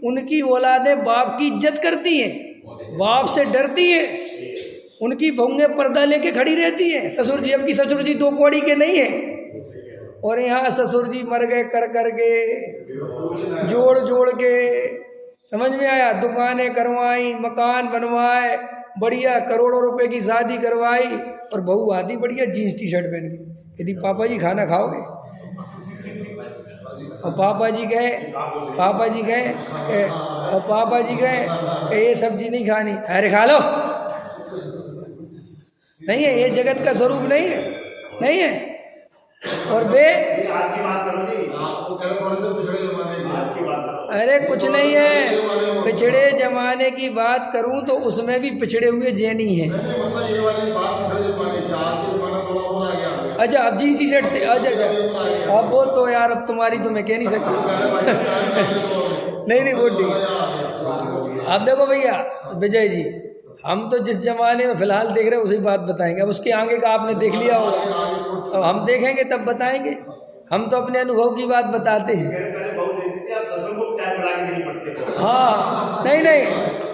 उनकी औलादें बाप की इज्जत करती हैं, बाप से डरती है, उनकी बहुएं पर्दा लेके खड़ी रहती है। ससुर जी, अब की ससुर जी 2 कौड़ी के नहीं है, और यहाँ ससुर जी मर गए कर के, जोड़ के, समझ में आया? दुकानें करवाई, मकान बनवाए, बढ़िया करोड़ों रुपए की शादी करवाई, और बहू आती बढ़िया जीन्स टी शर्ट पहन के, यदि पापा जी खाना खाओगे? और पापा जी गए ये सब्जी नहीं खानी, अरे खा लो। नहीं है, ये जगत का स्वरूप नहीं है। और वे आज की बात करो जी, आपको कह रहे थोड़े से पिछड़े जमाने की आज की बात करो। अरे कुछ नहीं है, पिछड़े जमाने की बात करूं तो उसमें भी पिछड़े हुए जैनी हैं। मतलब ये वाली बात पिछड़े जमाने की, आज के जमाना थोड़ा और आ गया। अच्छा, अब जी शर्ट से अच्छा, अब वो तो यार, अब तुम्हारी तो मैं कह नहीं सकता। नहीं वो ठीक है। आप देखो भैया विजय जी, हम तो जिस जमाने में फिलहाल देख रहे हैं उसी बात बताएंगे। अब उसके आगे का आपने देख लिया होगा, अब हम देखेंगे तब बताएंगे। हम तो अपने अनुभव की बात बताते हैं। पहले बहुत देखते थे, आप ससुर को चाय बना के देनी पड़ती हाँ नहीं नहीं,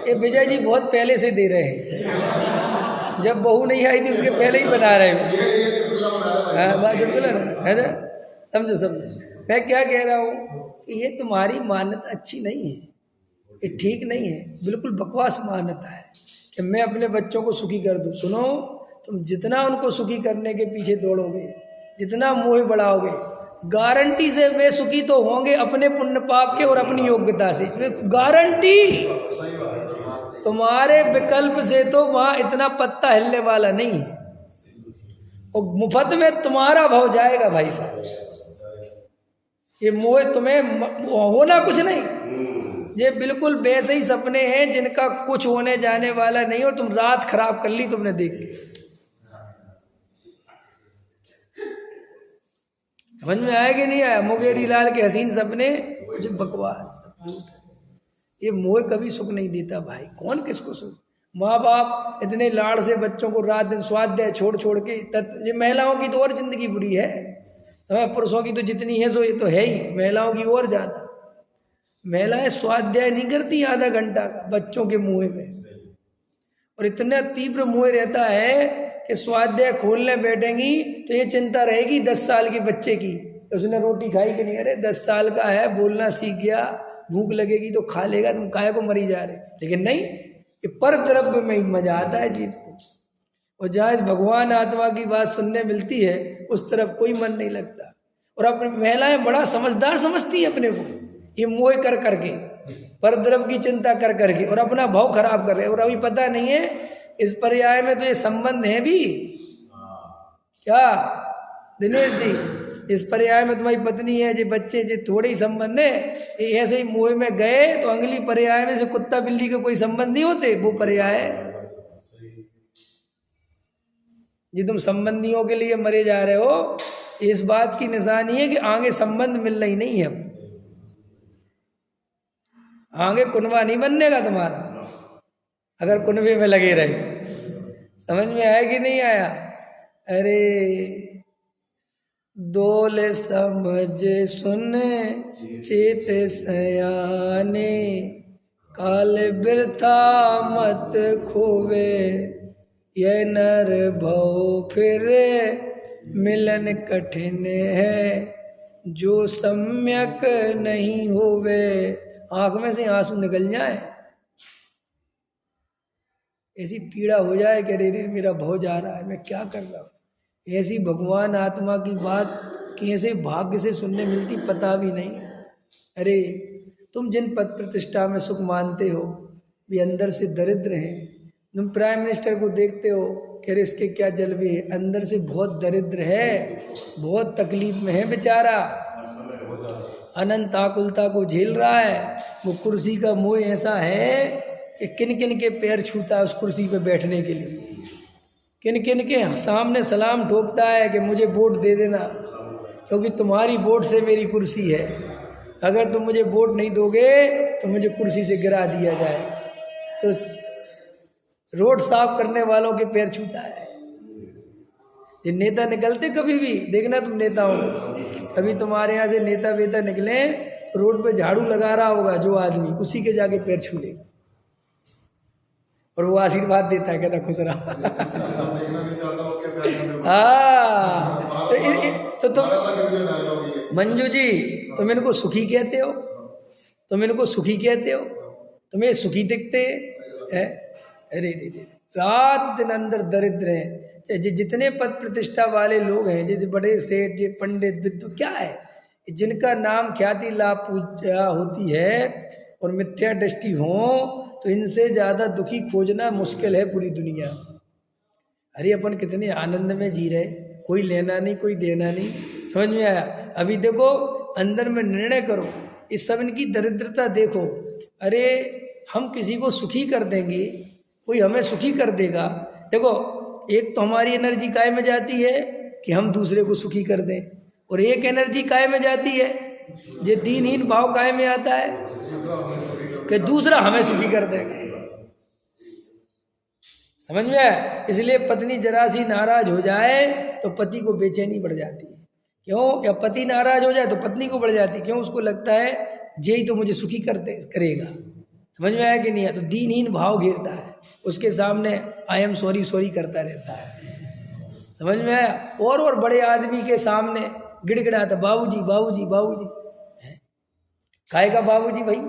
ये विजय जी बहुत पहले से दे रहे हैं, जब बहू नहीं आई थी उसके पहले ही बना रहे हैं। ये चुटकुला बना रहा है। हाँ चुटकुला ना है ना, समझो समझो मैं क्या कह रहा हूँ कि ये तुम्हारी मान्यता अच्छी नहीं है, ये ठीक नहीं है, बिल्कुल बकवास मान्यता है कि मैं अपने बच्चों को सुखी कर दूँ। सुनो, तुम जितना उनको सुखी करने के पीछे दौड़ोगे, जितना मोह बढ़ाओगे, गारंटी से वे सुखी तो होंगे अपने पुण्य पाप के और अपनी योग्यता से, वे गारंटी। तुम्हारे विकल्प से तो वहाँ इतना पत्ता हिलने वाला नहीं है, और मुफ्त में तुम्हारा भाव जाएगा भाई साहब। ये मोह तुम्हें होना कुछ नहीं, ये बिल्कुल वैसे ही सपने हैं जिनका कुछ होने जाने वाला नहीं, और तुम रात खराब कर ली तुमने देख के। समझ में आया कि नहीं आया? मुंगेरी लाल के हसीन सपने कुछ बकवास, ये मोह कभी सुख नहीं देता भाई। कौन किसको सुख? माँ बाप इतने लाड़ से बच्चों को रात दिन स्वाध्याय छोड़ छोड़ के ये महिलाओं की तो और जिंदगी बुरी है, पुरुषों की तो जितनी है सो ये तो है ही, महिलाओं की और ज़्यादा। महिलाएं स्वाध्याय नहीं करती आधा घंटा का बच्चों के मुँह में, और इतना तीव्र मुँह रहता है कि स्वाध्याय खोलने बैठेंगी तो ये चिंता रहेगी 10 साल के बच्चे की, उसने रोटी खाई कि नहीं, अरे 10 साल का है, बोलना सीख गया, भूख लगेगी तो खा लेगा, तुम काहे को मरी जा रहे। लेकिन नहीं, ये पर द्रव्य में ही मजा आता है जीव को, और जहाँ इस भगवान आत्मा की बात सुनने मिलती है उस तरफ कोई मन नहीं लगता। और अपनी महिलाएं बड़ा समझदार समझती है अपने को, ये मोह कर करके, पर द्रव्य की चिंता कर करके, और अपना भाव खराब कर रहे। और अभी पता नहीं है इस पर्याय में तो ये संबंध है भी क्या दिनेश जी, इस पर्याय में तुम्हारी पत्नी है, जो बच्चे, जो थोड़े ही संबंध है, ये ऐसे ही मोह में गए तो अगली पर्याय में से कुत्ता बिल्ली के कोई संबंध नहीं होते, वो पर्याय है। जी तुम संबंधियों के लिए मरे जा रहे हो, इस बात की निशानी है कि आगे संबंध मिलना ही नहीं है, आगे कुनवा नहीं बनने का तुम्हारा, अगर कुनवे में लगे रहे तो। समझ में आया कि नहीं आया? अरे दोल समझ सुन चेत सयाने, काल बिरथा मत खोवे, ये नर भव फिर मिलन कठिन है, जो सम्यक नहीं होवे। आंख में से आंसू निकल जाए, ऐसी पीड़ा हो जाए कि अरे मेरा भव जा रहा है, मैं क्या कर रहा हूँ। ऐसी भगवान आत्मा की बात कैसे भाग्य से सुनने मिलती पता भी नहीं है। अरे तुम जिन पद प्रतिष्ठा में सुख मानते हो वे अंदर से दरिद्र हैं। तुम प्राइम मिनिस्टर को देखते हो कि अरे इसके क्या जलवे है, अंदर से बहुत दरिद्र है, बहुत तकलीफ में है बेचारा, अनंत आकुलता को झेल रहा है। वो कुर्सी का मोह ऐसा है कि किन किन के पैर छूता है उस कुर्सी पे बैठने के लिए, किन किन के सामने सलाम ठोकता है कि मुझे वोट दे देना, क्योंकि तुम्हारी वोट से मेरी कुर्सी है, अगर तुम मुझे वोट नहीं दोगे तो मुझे कुर्सी से गिरा दिया जाए। तो रोड साफ करने वालों के पैर छूता है। ये नेता निकलते कभी भी देखना तुम नेताओं को, कभी तुम्हारे यहाँ से नेता वेता निकले तो रोड पे झाड़ू लगा रहा होगा जो आदमी, उसी के जाके पैर छू लेगा और वो आशीर्वाद देता है, कहता खुश रहा। हाँ तो तुम मंजू जी तुम इनको सुखी कहते हो, तुम इनको सुखी कहते हो, तुम्हें सुखी दिखते है। अरे रात दिन अंदर दरिद्र हैं। जितने पद प्रतिष्ठा वाले लोग हैं, जैसे बड़े सेठ, जो पंडित विद्व, क्या है जिनका नाम ख्याति लाभ पूजा होती है और मिथ्या दृष्टि हो, तो इनसे ज़्यादा दुखी खोजना मुश्किल है पूरी दुनिया। अरे अपन कितने आनंद में जी रहे, कोई लेना नहीं कोई देना नहीं। समझ में आया? अभी देखो अंदर में निर्णय करो, इस सब इनकी दरिद्रता देखो। अरे हम किसी को सुखी कर देंगे, कोई हमें सुखी कर देगा। देखो एक तो हमारी एनर्जी काय में जाती है कि हम दूसरे को सुखी कर दें, और एक एनर्जी काय में जाती है, ये दीनहीन भाव काय में आता है कि दूसरा हमें सुखी कर देगा। समझ में आया? इसलिए पत्नी जरा सी नाराज हो जाए तो पति को बेचैनी बढ़ जाती है। क्यों? या पति नाराज हो जाए तो पत्नी को बढ़ जाती है। क्यों? उसको लगता है यही तो मुझे सुखी करेगा। समझ में आया कि नहीं है? तो दीनहीन भाव घेरता है, उसके सामने आई एम सॉरी सॉरी करता रहता है। समझ में आया? और बड़े आदमी के सामने गिड़गिड़ाता, बाबूजी बाबूजी बाबूजी। काहे का बाबूजी भाई?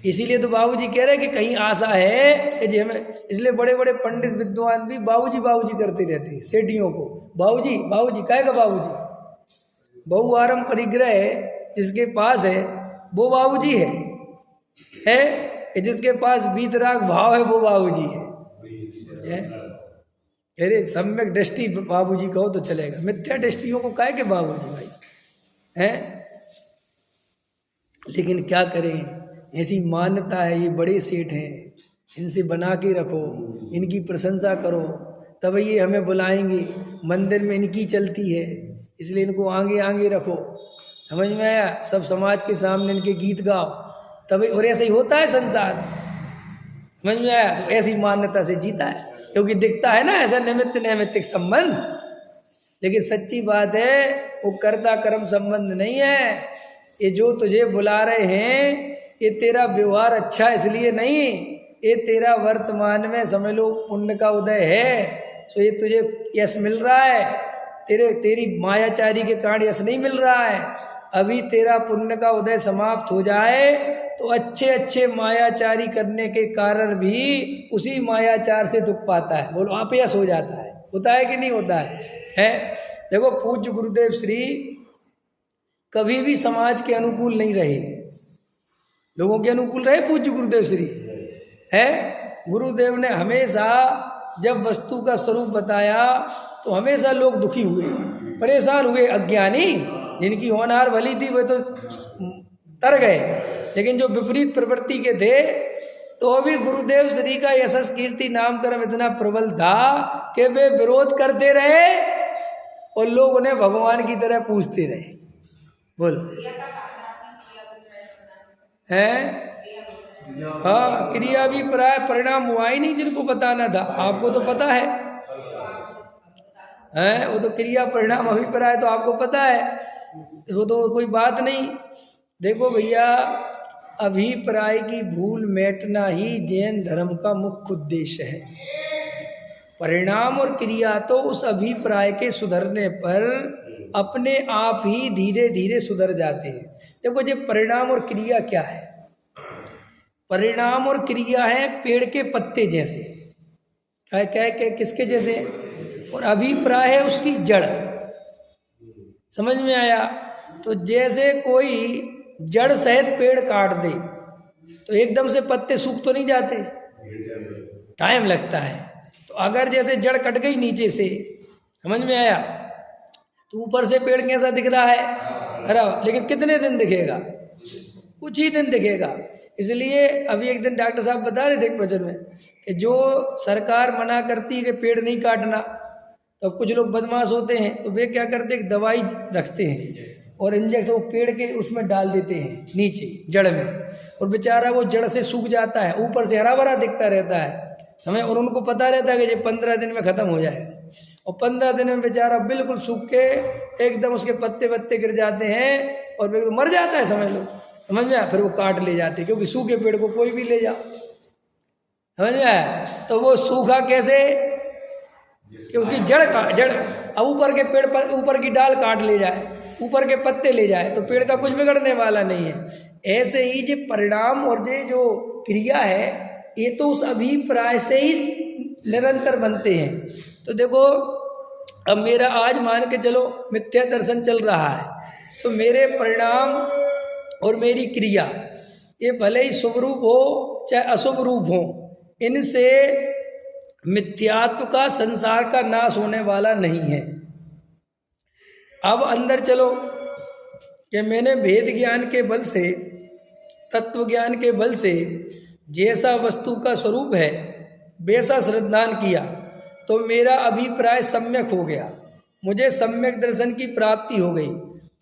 इसीलिए तो बाबूजी कह रहे हैं कि कहीं आशा है कि जी हमें, इसलिए बड़े बड़े पंडित विद्वान भी बाबूजी बाबूजी करते रहते हैं सेठियों को। बाबूजी बाबूजी, काहे का बाबूजी? बहुआरम परिग्रह जिसके पास है वो बाबूजी है कि जिसके पास वीतराग भाव है वो बाबूजी है? अरे सम्यक दृष्टि बाबूजी कहो तो चलेगा, मिथ्या दृष्टियों को काहे के बाबूजी भाई हैं? लेकिन क्या करें, ऐसी मान्यता है, ये बड़े सेठ हैं, इनसे बना के रखो, इनकी प्रशंसा करो तब ये हमें बुलाएंगे, मंदिर में इनकी चलती है इसलिए इनको आगे आगे रखो। समझ में आया? सब समाज के सामने इनके गीत गाओ तभी, और ऐसा ही होता है संसार। समझ में आया? तो ऐसी मान्यता से जीता है, क्योंकि दिखता है ना ऐसा निमित्त नैमित्तिक संबंध, लेकिन सच्ची बात है वो कर्ता कर्म संबंध नहीं है। ये जो तुझे बुला रहे हैं ये तेरा व्यवहार अच्छा इसलिए नहीं, ये तेरा वर्तमान में समझ लो पुण्य का उदय है, तो ये तुझे यश मिल रहा है। तेरी मायाचारी के कारण यश नहीं मिल रहा है। अभी तेरा पुण्य का उदय समाप्त हो जाए तो अच्छे अच्छे मायाचारी करने के कारण भी उसी मायाचार से दुख पाता है, बोलो आप यश हो जाता है। होता है कि नहीं होता है? देखो पूज्य गुरुदेव श्री कभी भी समाज के अनुकूल नहीं रहे, लोगों के अनुकूल रहे पूज्य गुरुदेव श्री है। गुरुदेव ने हमेशा जब वस्तु का स्वरूप बताया तो हमेशा लोग दुखी हुए, परेशान हुए। अज्ञानी जिनकी होनहार भली थी वे तो तर गए, लेकिन जो विपरीत प्रवृत्ति के थे तो अभी गुरुदेव श्री का यशस कीर्ति नामकरण इतना प्रबल था कि वे विरोध करते रहे और लोग उन्हें भगवान की तरह पूजते रहे। बोलो हैं? हाँ, क्रिया भी प्राय परिणाम हुआ ही नहीं जिनको बताना था। आपको तो पता है हैं? वो तो क्रिया परिणाम अभिप्राय तो आपको पता है, वो तो कोई बात नहीं। देखो भैया, अभिप्राय की भूल मिटना ही जैन धर्म का मुख्य उद्देश्य है। परिणाम और क्रिया तो उस अभिप्राय के सुधरने पर अपने आप ही धीरे धीरे सुधर जाते हैं। देखो ये परिणाम और क्रिया क्या है? परिणाम और क्रिया है पेड़ के पत्ते जैसे, क्या किसके जैसे? और अभिप्राय है उसकी जड़। समझ में आया? तो जैसे कोई जड़ सहित पेड़ काट दे तो एकदम से पत्ते सूख तो नहीं जाते, टाइम लगता है। तो अगर जैसे जड़ कट गई नीचे से, समझ में आया, तो ऊपर से पेड़ कैसा दिख रहा है? हरा, लेकिन कितने दिन दिखेगा? कुछ ही दिन दिखेगा। इसलिए अभी एक दिन डॉक्टर साहब बता रहे थे एक वचन में कि जो सरकार मना करती है कि पेड़ नहीं काटना, तो कुछ लोग बदमाश होते हैं तो वे क्या करते हैं, दवाई रखते हैं और इंजेक्शन वो पेड़ के उसमें डाल देते हैं नीचे जड़ में, और बेचारा वो जड़ से सूख जाता है, ऊपर से हरा भरा दिखता रहता है समय, और उनको पता रहता है कि ये 15 दिन में ख़त्म हो जाएगा, और 15 दिन में बेचारा बिल्कुल सूख के एकदम उसके पत्ते वत्ते गिर जाते हैं और बिल्कुल मर जाता है, समझ लो। समझ में आया? फिर वो काट ले जाते हैं, क्योंकि सूखे पेड़ को कोई भी ले जाओ, समझ में आया? तो वो सूखा कैसे? क्योंकि जड़ अब ऊपर के पेड़ पर ऊपर की डाल काट ले जाए, ऊपर के पत्ते ले जाए तो पेड़ का कुछ बिगड़ने वाला नहीं है। ऐसे ही जो परिणाम और जो क्रिया है ये तो उस अभिप्राय से ही निरंतर बनते हैं। तो देखो अब मेरा आज मान के चलो मिथ्या दर्शन चल रहा है, तो मेरे परिणाम और मेरी क्रिया ये भले ही शुभ रूप हो चाहे अशुभ रूप हो, इनसे मिथ्यात्व का संसार का नाश होने वाला नहीं है। अब अंदर चलो कि मैंने भेद ज्ञान के बल से, तत्व ज्ञान के बल से जैसा वस्तु का स्वरूप है वैसा श्रद्धान किया तो मेरा अभिप्राय सम्यक हो गया, मुझे सम्यक दर्शन की प्राप्ति हो गई।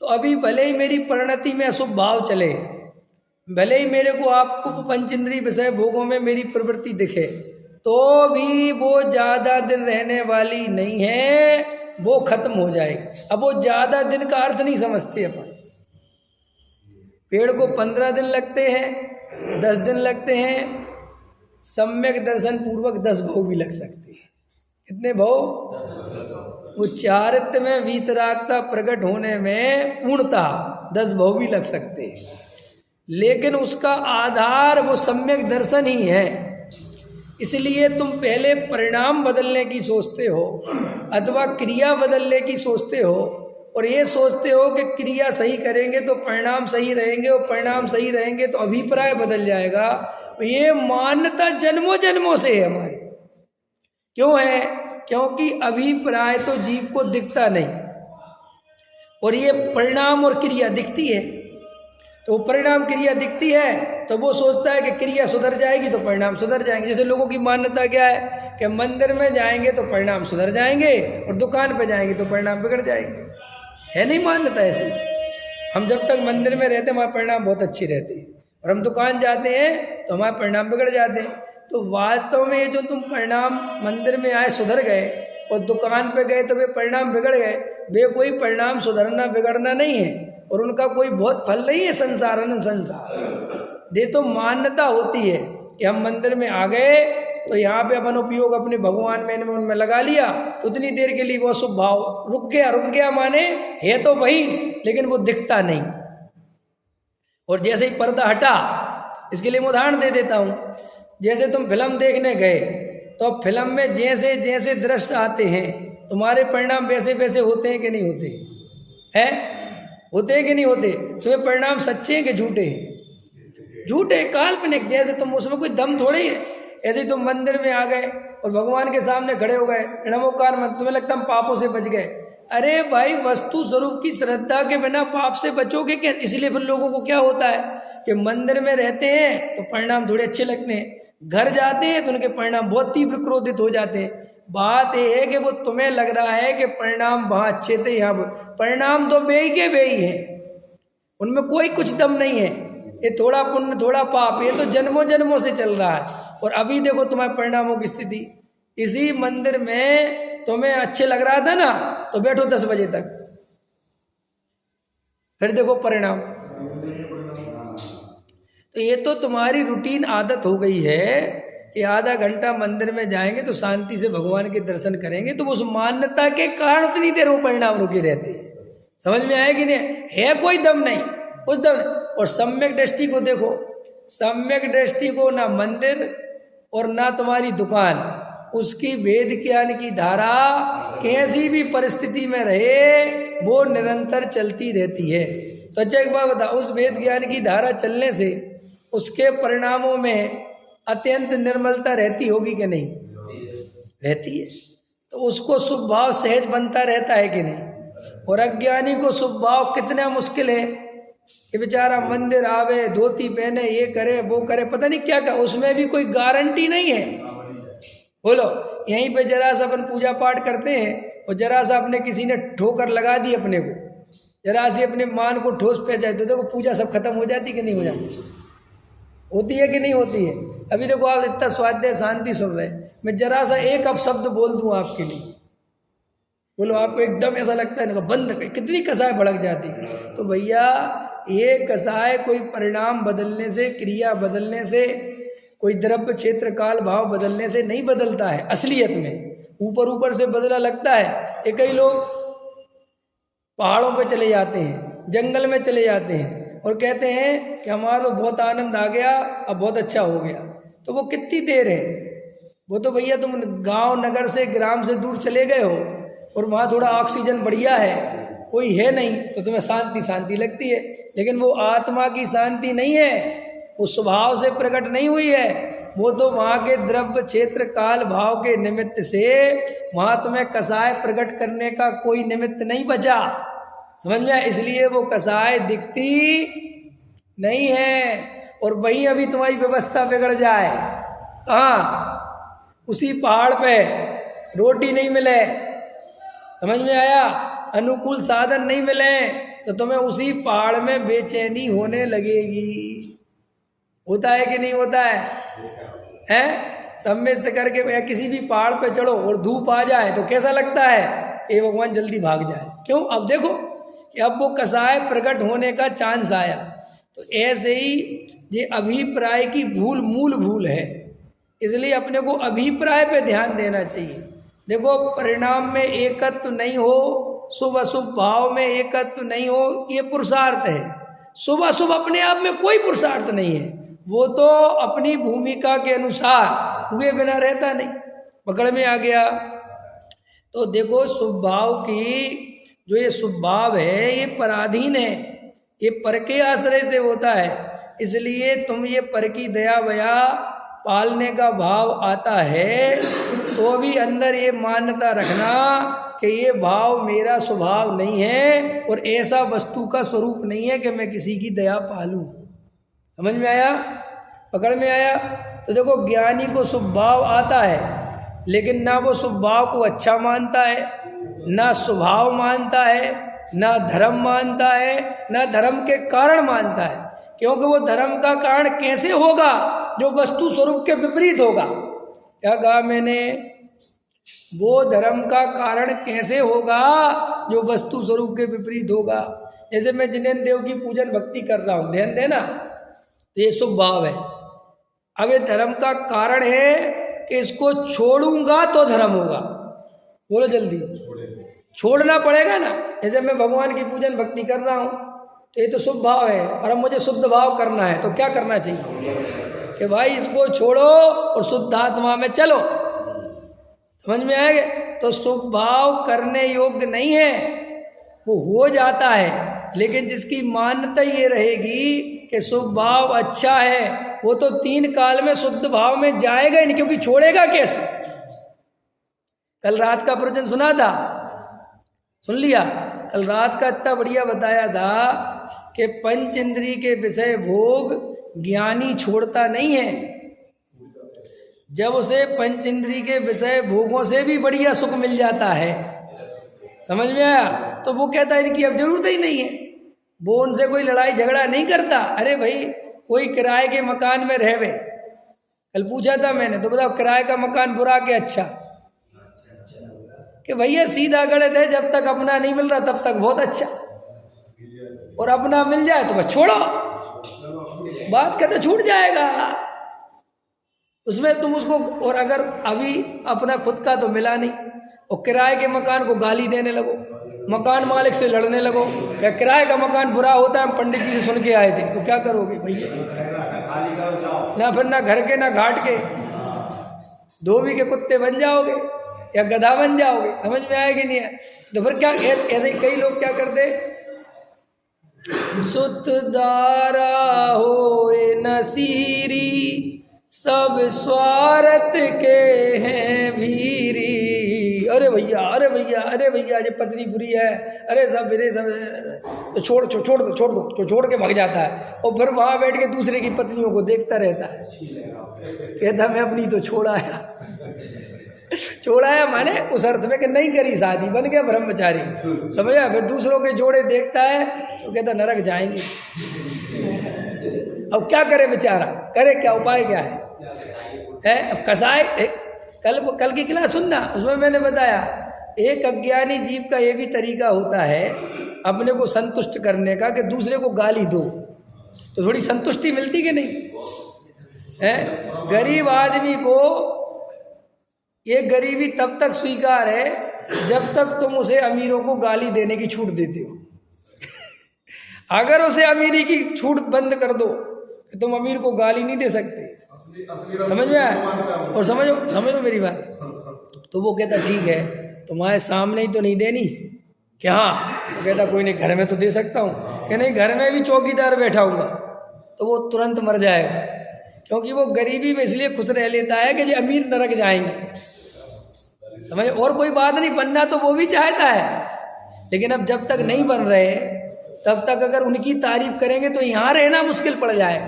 तो अभी भले ही मेरी परिणति में अशुभ भाव चले, भले ही मेरे को आपको पंचेंद्रिय विषय भोगों में मेरी प्रवृत्ति दिखे, तो भी वो ज़्यादा दिन रहने वाली नहीं है, वो खत्म हो जाएगी। अब वो ज़्यादा दिन का अर्थ नहीं समझते अपन, पेड़ को 15 दिन लगते हैं, 10 दिन लगते हैं, सम्यक दर्शन पूर्वक 10 भव भी लग सकते हैं। कितने भव? वो चारित्र्य में वीतरागता प्रकट होने में पूर्णता 10 भव भी लग सकते हैं, लेकिन उसका आधार वो सम्यक दर्शन ही है। इसलिए तुम पहले परिणाम बदलने की सोचते हो अथवा क्रिया बदलने की सोचते हो, और ये सोचते हो कि क्रिया सही करेंगे तो परिणाम सही रहेंगे, और परिणाम सही रहेंगे तो अभिप्राय बदल जाएगा। ये मान्यता जन्मों जन्मों से है हमारी। क्यों है? क्योंकि अभिप्राय तो जीव को दिखता नहीं, और ये परिणाम और क्रिया दिखती है। तो परिणाम क्रिया दिखती है तो वो सोचता है कि क्रिया सुधर जाएगी तो परिणाम सुधर जाएंगे। जैसे लोगों की मान्यता क्या है कि मंदिर में जाएंगे तो परिणाम सुधर जाएंगे, और दुकान पे जाएंगे तो परिणाम बिगड़ जाएंगे। है नहीं मान्यता ऐसी? हम जब तक मंदिर में रहते हैं हमारे परिणाम बहुत अच्छी रहती है, और हम दुकान जाते हैं तो हमारे परिणाम बिगड़ जाते हैं। तो वास्तव में ये जो तुम परिणाम मंदिर में आए सुधर गए और दुकान पे गए तो वे परिणाम बिगड़ गए, वे कोई परिणाम सुधरना बिगड़ना नहीं है, और उनका कोई बहुत फल नहीं है संसार अनंत संसार। दे तो मान्यता होती है कि हम मंदिर में आ गए तो यहाँ पे अपन उपयोग अपने भगवान में उनमें लगा लिया, उतनी देर के लिए वो शुभ भाव रुक गया माने है तो वही, लेकिन वो दिखता नहीं। और जैसे ही पर्दा हटा, इसके लिए मैं उदाहरण दे देता हूँ। जैसे तुम फिल्म देखने गए तो फिल्म में जैसे जैसे दृश्य आते हैं तुम्हारे परिणाम वैसे वैसे होते हैं कि नहीं होते हैं? होते हैं कि नहीं होते? तुम्हें परिणाम सच्चे हैं कि झूठे हैं? झूठे, काल्पनिक। जैसे तुम उसमें कोई दम थोड़ी है। ऐसे ही तुम मंदिर में आ गए और भगवान के सामने खड़े हो गए, नमोकार मत, तुम्हें लगता हम पापों से बच गए। अरे भाई, वस्तु स्वरूप की श्रद्धा के बिना पाप से बचोगे क्या? इसलिए फिर लोगों को क्या होता है कि मंदिर में रहते हैं तो परिणाम थोड़े अच्छे लगते हैं, घर जाते हैं तो उनके परिणाम बहुत तीव्र क्रोधित हो जाते हैं। बात यह है कि वो तुम्हें लग रहा है कि परिणाम वहाँ अच्छे थे, यहाँ परिणाम तो बेई के बेई हैं, उनमें कोई कुछ दम नहीं है। ये थोड़ा पुण्य थोड़ा पाप, ये तो जन्मों जन्मों से चल रहा है। और अभी देखो तुम्हारे परिणामों की स्थिति। इसी मंदिर में तुम्हें अच्छे लग रहा था ना, तो बैठो 10 बजे तक, फिर देखो परिणाम। तो ये तो तुम्हारी रूटीन आदत हो गई है कि आधा घंटा मंदिर में जाएंगे तो शांति से भगवान के दर्शन करेंगे, तो उस मान्यता के कारण उतनी देर वो परिणाम रुके रहते हैं। समझ में आया कि नहीं? है कोई दम नहीं, कुछ दम नहीं। और सम्यक दृष्टि को देखो, सम्यक दृष्टि को ना मंदिर और ना तुम्हारी दुकान, उसकी वेद ज्ञान की धारा कैसी भी परिस्थिति में रहे वो निरंतर चलती रहती है। तो अच्छा एक बात बता, उस वेद ज्ञान की धारा चलने से उसके परिणामों में अत्यंत निर्मलता रहती होगी कि नहीं? रहती है। तो उसको शुभ भाव सहज बनता रहता है कि नहीं? और अज्ञानी को शुभ भाव कितना मुश्किल है कि बेचारा मंदिर आवे, धोती पहने, ये करे वो करे, पता नहीं क्या क्या, उसमें भी कोई गारंटी नहीं है। बोलो, यहीं पे जरा सा अपन पूजा पाठ करते हैं और जरा सा अपने किसी ने ठोकर लगा दी अपने को, जरा सी अपने मान को ठोस पहुंचाए तो देखो पूजा सब खत्म हो जाती कि नहीं हो जाती? होती है कि नहीं होती है? अभी देखो आप इतना स्वाध्याय शांति सुन रहे हैं, मैं जरा सा एक अपशब्द बोल दूं आपके लिए, बोलो आपको एकदम ऐसा लगता है ना बंद कर, कितनी कसाय भड़क जाती। तो भैया ये कसाय कोई परिणाम बदलने से, क्रिया बदलने से, कोई द्रव्य क्षेत्र काल भाव बदलने से नहीं बदलता है। असलियत में ऊपर ऊपर से बदला लगता है। कई लोग पहाड़ों पे चले जाते हैं, जंगल में चले जाते हैं और कहते हैं कि हमारा तो बहुत आनंद आ गया, अब बहुत अच्छा हो गया। तो वो कितनी देर है? वो तो भैया तुम गांव नगर से, ग्राम से दूर चले गए हो और वहाँ थोड़ा ऑक्सीजन बढ़िया है, कोई है नहीं, तो तुम्हें शांति शांति लगती है। लेकिन वो आत्मा की शांति नहीं है, वो स्वभाव से प्रकट नहीं हुई है, वो तो वहाँ के द्रव्य क्षेत्र काल भाव के निमित्त से वहाँ तुम्हें कसाय प्रकट करने का कोई निमित्त नहीं बचा। समझ में आया? इसलिए वो कसाय दिखती नहीं है। और वहीं अभी तुम्हारी व्यवस्था बिगड़ जाए, कहाँ? उसी पहाड़ पे रोटी नहीं मिले, समझ में आया? अनुकूल साधन नहीं मिले तो तुम्हें उसी पहाड़ में बेचैनी होने लगेगी। होता है कि नहीं होता है? हैं? सम्मेद से करके या किसी भी पहाड़ पे चढ़ो और धूप आ जाए तो कैसा लगता है? ये भगवान जल्दी भाग जाए। क्यों? अब देखो कि अब वो कसाय प्रकट होने का चांस आया। तो ऐसे ही ये अभिप्राय की मूल भूल है, इसलिए अपने को अभिप्राय पे ध्यान देना चाहिए। देखो, परिणाम में एकत्व नहीं हो, शुभ अशुभ भाव में एकत्व नहीं हो, ये पुरुषार्थ है। शुभ अशुभ अपने आप में कोई पुरुषार्थ नहीं है, वो तो अपनी भूमिका के अनुसार हुए बिना रहता नहीं। पकड़ में आ गया? तो देखो, शुभ भाव की जो ये शुभ भाव है ये पराधीन है, ये पर के आश्रय से होता है। इसलिए तुम ये पर की दया वया पालने का भाव आता है तो भी अंदर ये मान्यता रखना कि ये भाव मेरा स्वभाव नहीं है और ऐसा वस्तु का स्वरूप नहीं है कि मैं किसी की दया पालूं। समझ में आया? पकड़ में आया? तो देखो, ज्ञानी को शुभ भाव आता है, लेकिन ना वो शुभ भाव को अच्छा मानता है, ना स्वभाव मानता है, ना धर्म मानता है, ना धर्म के कारण मानता है। क्योंकि वो धर्म का कारण कैसे होगा जो वस्तु स्वरूप के विपरीत होगा। क्या कहा मैंने? वो धर्म का कारण कैसे होगा जो वस्तु स्वरूप के विपरीत होगा। जैसे मैं जिनेन्द्र देव की पूजन भक्ति कर रहा हूँ, ध्यान देना, तो ये शुभ भाव है। अब ये धर्म का कारण है कि इसको छोड़ूंगा तो धर्म होगा। बोलो जल्दी, छोड़ना पड़ेगा ना। जैसे मैं भगवान की पूजन भक्ति कर रहा हूँ तो ये तो शुभ भाव है, और अब मुझे शुद्ध भाव करना है, तो क्या करना चाहिए कि भाई इसको छोड़ो और शुद्ध आत्मा में चलो। समझ में आएगा? तो शुभ भाव करने योग्य नहीं है, वो हो जाता है, लेकिन जिसकी मान्यता ये रहेगी कि शुभ भाव अच्छा है, वो तो 3 काल में शुद्ध भाव में जाएगा ही नहीं, क्योंकि छोड़ेगा कैसे। कल रात का प्रवचन सुना था, सुन लिया? कल रात का इतना बढ़िया बताया था कि पंच इंद्रिय के विषय भोग ज्ञानी छोड़ता नहीं है। जब उसे पंच इंद्रिय के विषय भोगों से भी बढ़िया सुख मिल जाता है, समझ में आया, तो वो कहता है इनकी अब जरूरत ही नहीं है। वो उनसे कोई लड़ाई झगड़ा नहीं करता। अरे भाई, कोई किराए के मकान में रह गए, कल पूछा था मैंने, तो बताओ किराए का मकान बुरा के अच्छा? कि भैया सीधा गलत है, जब तक अपना नहीं मिल रहा तब तक बहुत अच्छा, और अपना मिल जाए तो बस छोड़ो, बात करना छूट जाएगा उसमें तुम उसको। और अगर अभी अपना खुद का तो मिला नहीं और किराए के मकान को गाली देने लगो, मकान मालिक से लड़ने लगो, क्या किराए का मकान बुरा होता है, हम पंडित जी से सुन के आए थे, तो क्या करोगे भैया? ना फिर ना घर के ना घाट के, धोबी के कुत्ते बन जाओगे या गधा बन जाओगे। समझ में आएगी नहीं है? तो फिर क्या, ऐसे ही कई लोग क्या करते, सुत दारा होए नसीरी सब स्वार्थ के हैं भीरी। अरे भैया, अरे भैया, अरे भैया, ये पत्नी बुरी है, अरे सब मेरे सब, तो छोड़ दो, तो छोड़ के भाग जाता है, और फिर वहाँ बैठ के दूसरे की पत्नियों को देखता रहता है, कहता मैं अपनी तो छोड़ाया माने उस अर्थ में कि नहीं करी शादी, बन गया ब्रह्मचारी, समझा? फिर दूसरों के जोड़े देखता है तो कहता नरक जाएंगे। अब क्या करे बेचारा, करे क्या, उपाय क्या है? अब कसाय, कल की क्लास सुनना, उसमें मैंने बताया एक अज्ञानी जीव का ये भी तरीका होता है अपने को संतुष्ट करने का कि दूसरे को गाली दो तो थोड़ी संतुष्टि मिलती कि नहीं है? गरीब आदमी को ये गरीबी तब तक स्वीकार है जब तक तुम उसे अमीरों को गाली देने की छूट देते हो। अगर उसे अमीरी की छूट बंद कर दो कि तुम अमीर को गाली नहीं दे सकते, समझ में आया? और समझो मेरी बात, तो वो कहता ठीक है, तुम्हारे सामने ही तो नहीं देनी क्या? तो कहता कोई नहीं, घर में तो दे सकता हूँ। कि नहीं, घर में भी चौकीदार बैठा होगा, तो वो तुरंत मर जाएगा, क्योंकि वो गरीबी में इसलिए खुश रह लेता है कि जो अमीर नरक जाएंगे, समझ? और कोई बात नहीं, बनना तो वो भी चाहता है, लेकिन अब जब तक नहीं बन रहे तब तक अगर उनकी तारीफ करेंगे तो यहाँ रहना मुश्किल पड़ जाएगा।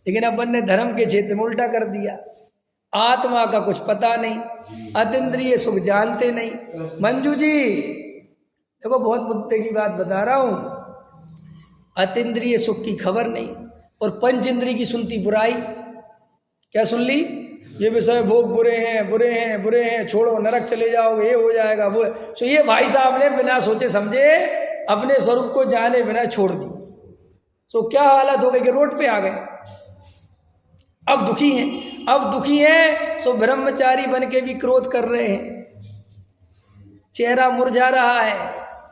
लेकिन अपन ने धर्म के क्षेत्र में उल्टा कर दिया, आत्मा का कुछ पता नहीं, अतीन्द्रिय सुख जानते नहीं। मंजू जी देखो, बहुत मुद्दे की बात बता रहा हूँ, अतीन्द्रिय सुख की खबर नहीं और पंच इंद्रिय की सुनती बुराई। क्या सुन ली? ये विषय भोग बुरे हैं, बुरे हैं, बुरे हैं, छोड़ो, नरक चले जाओगे, ये हो जाएगा, वो। तो ये भाई साहब ने बिना सोचे समझे अपने स्वरूप को जाने बिना छोड़ दी। तो क्या हालत हो गई कि रोड पे आ गए। अब दुखी हैं सो ब्रह्मचारी बन के भी क्रोध कर रहे हैं, चेहरा मुरझा रहा है,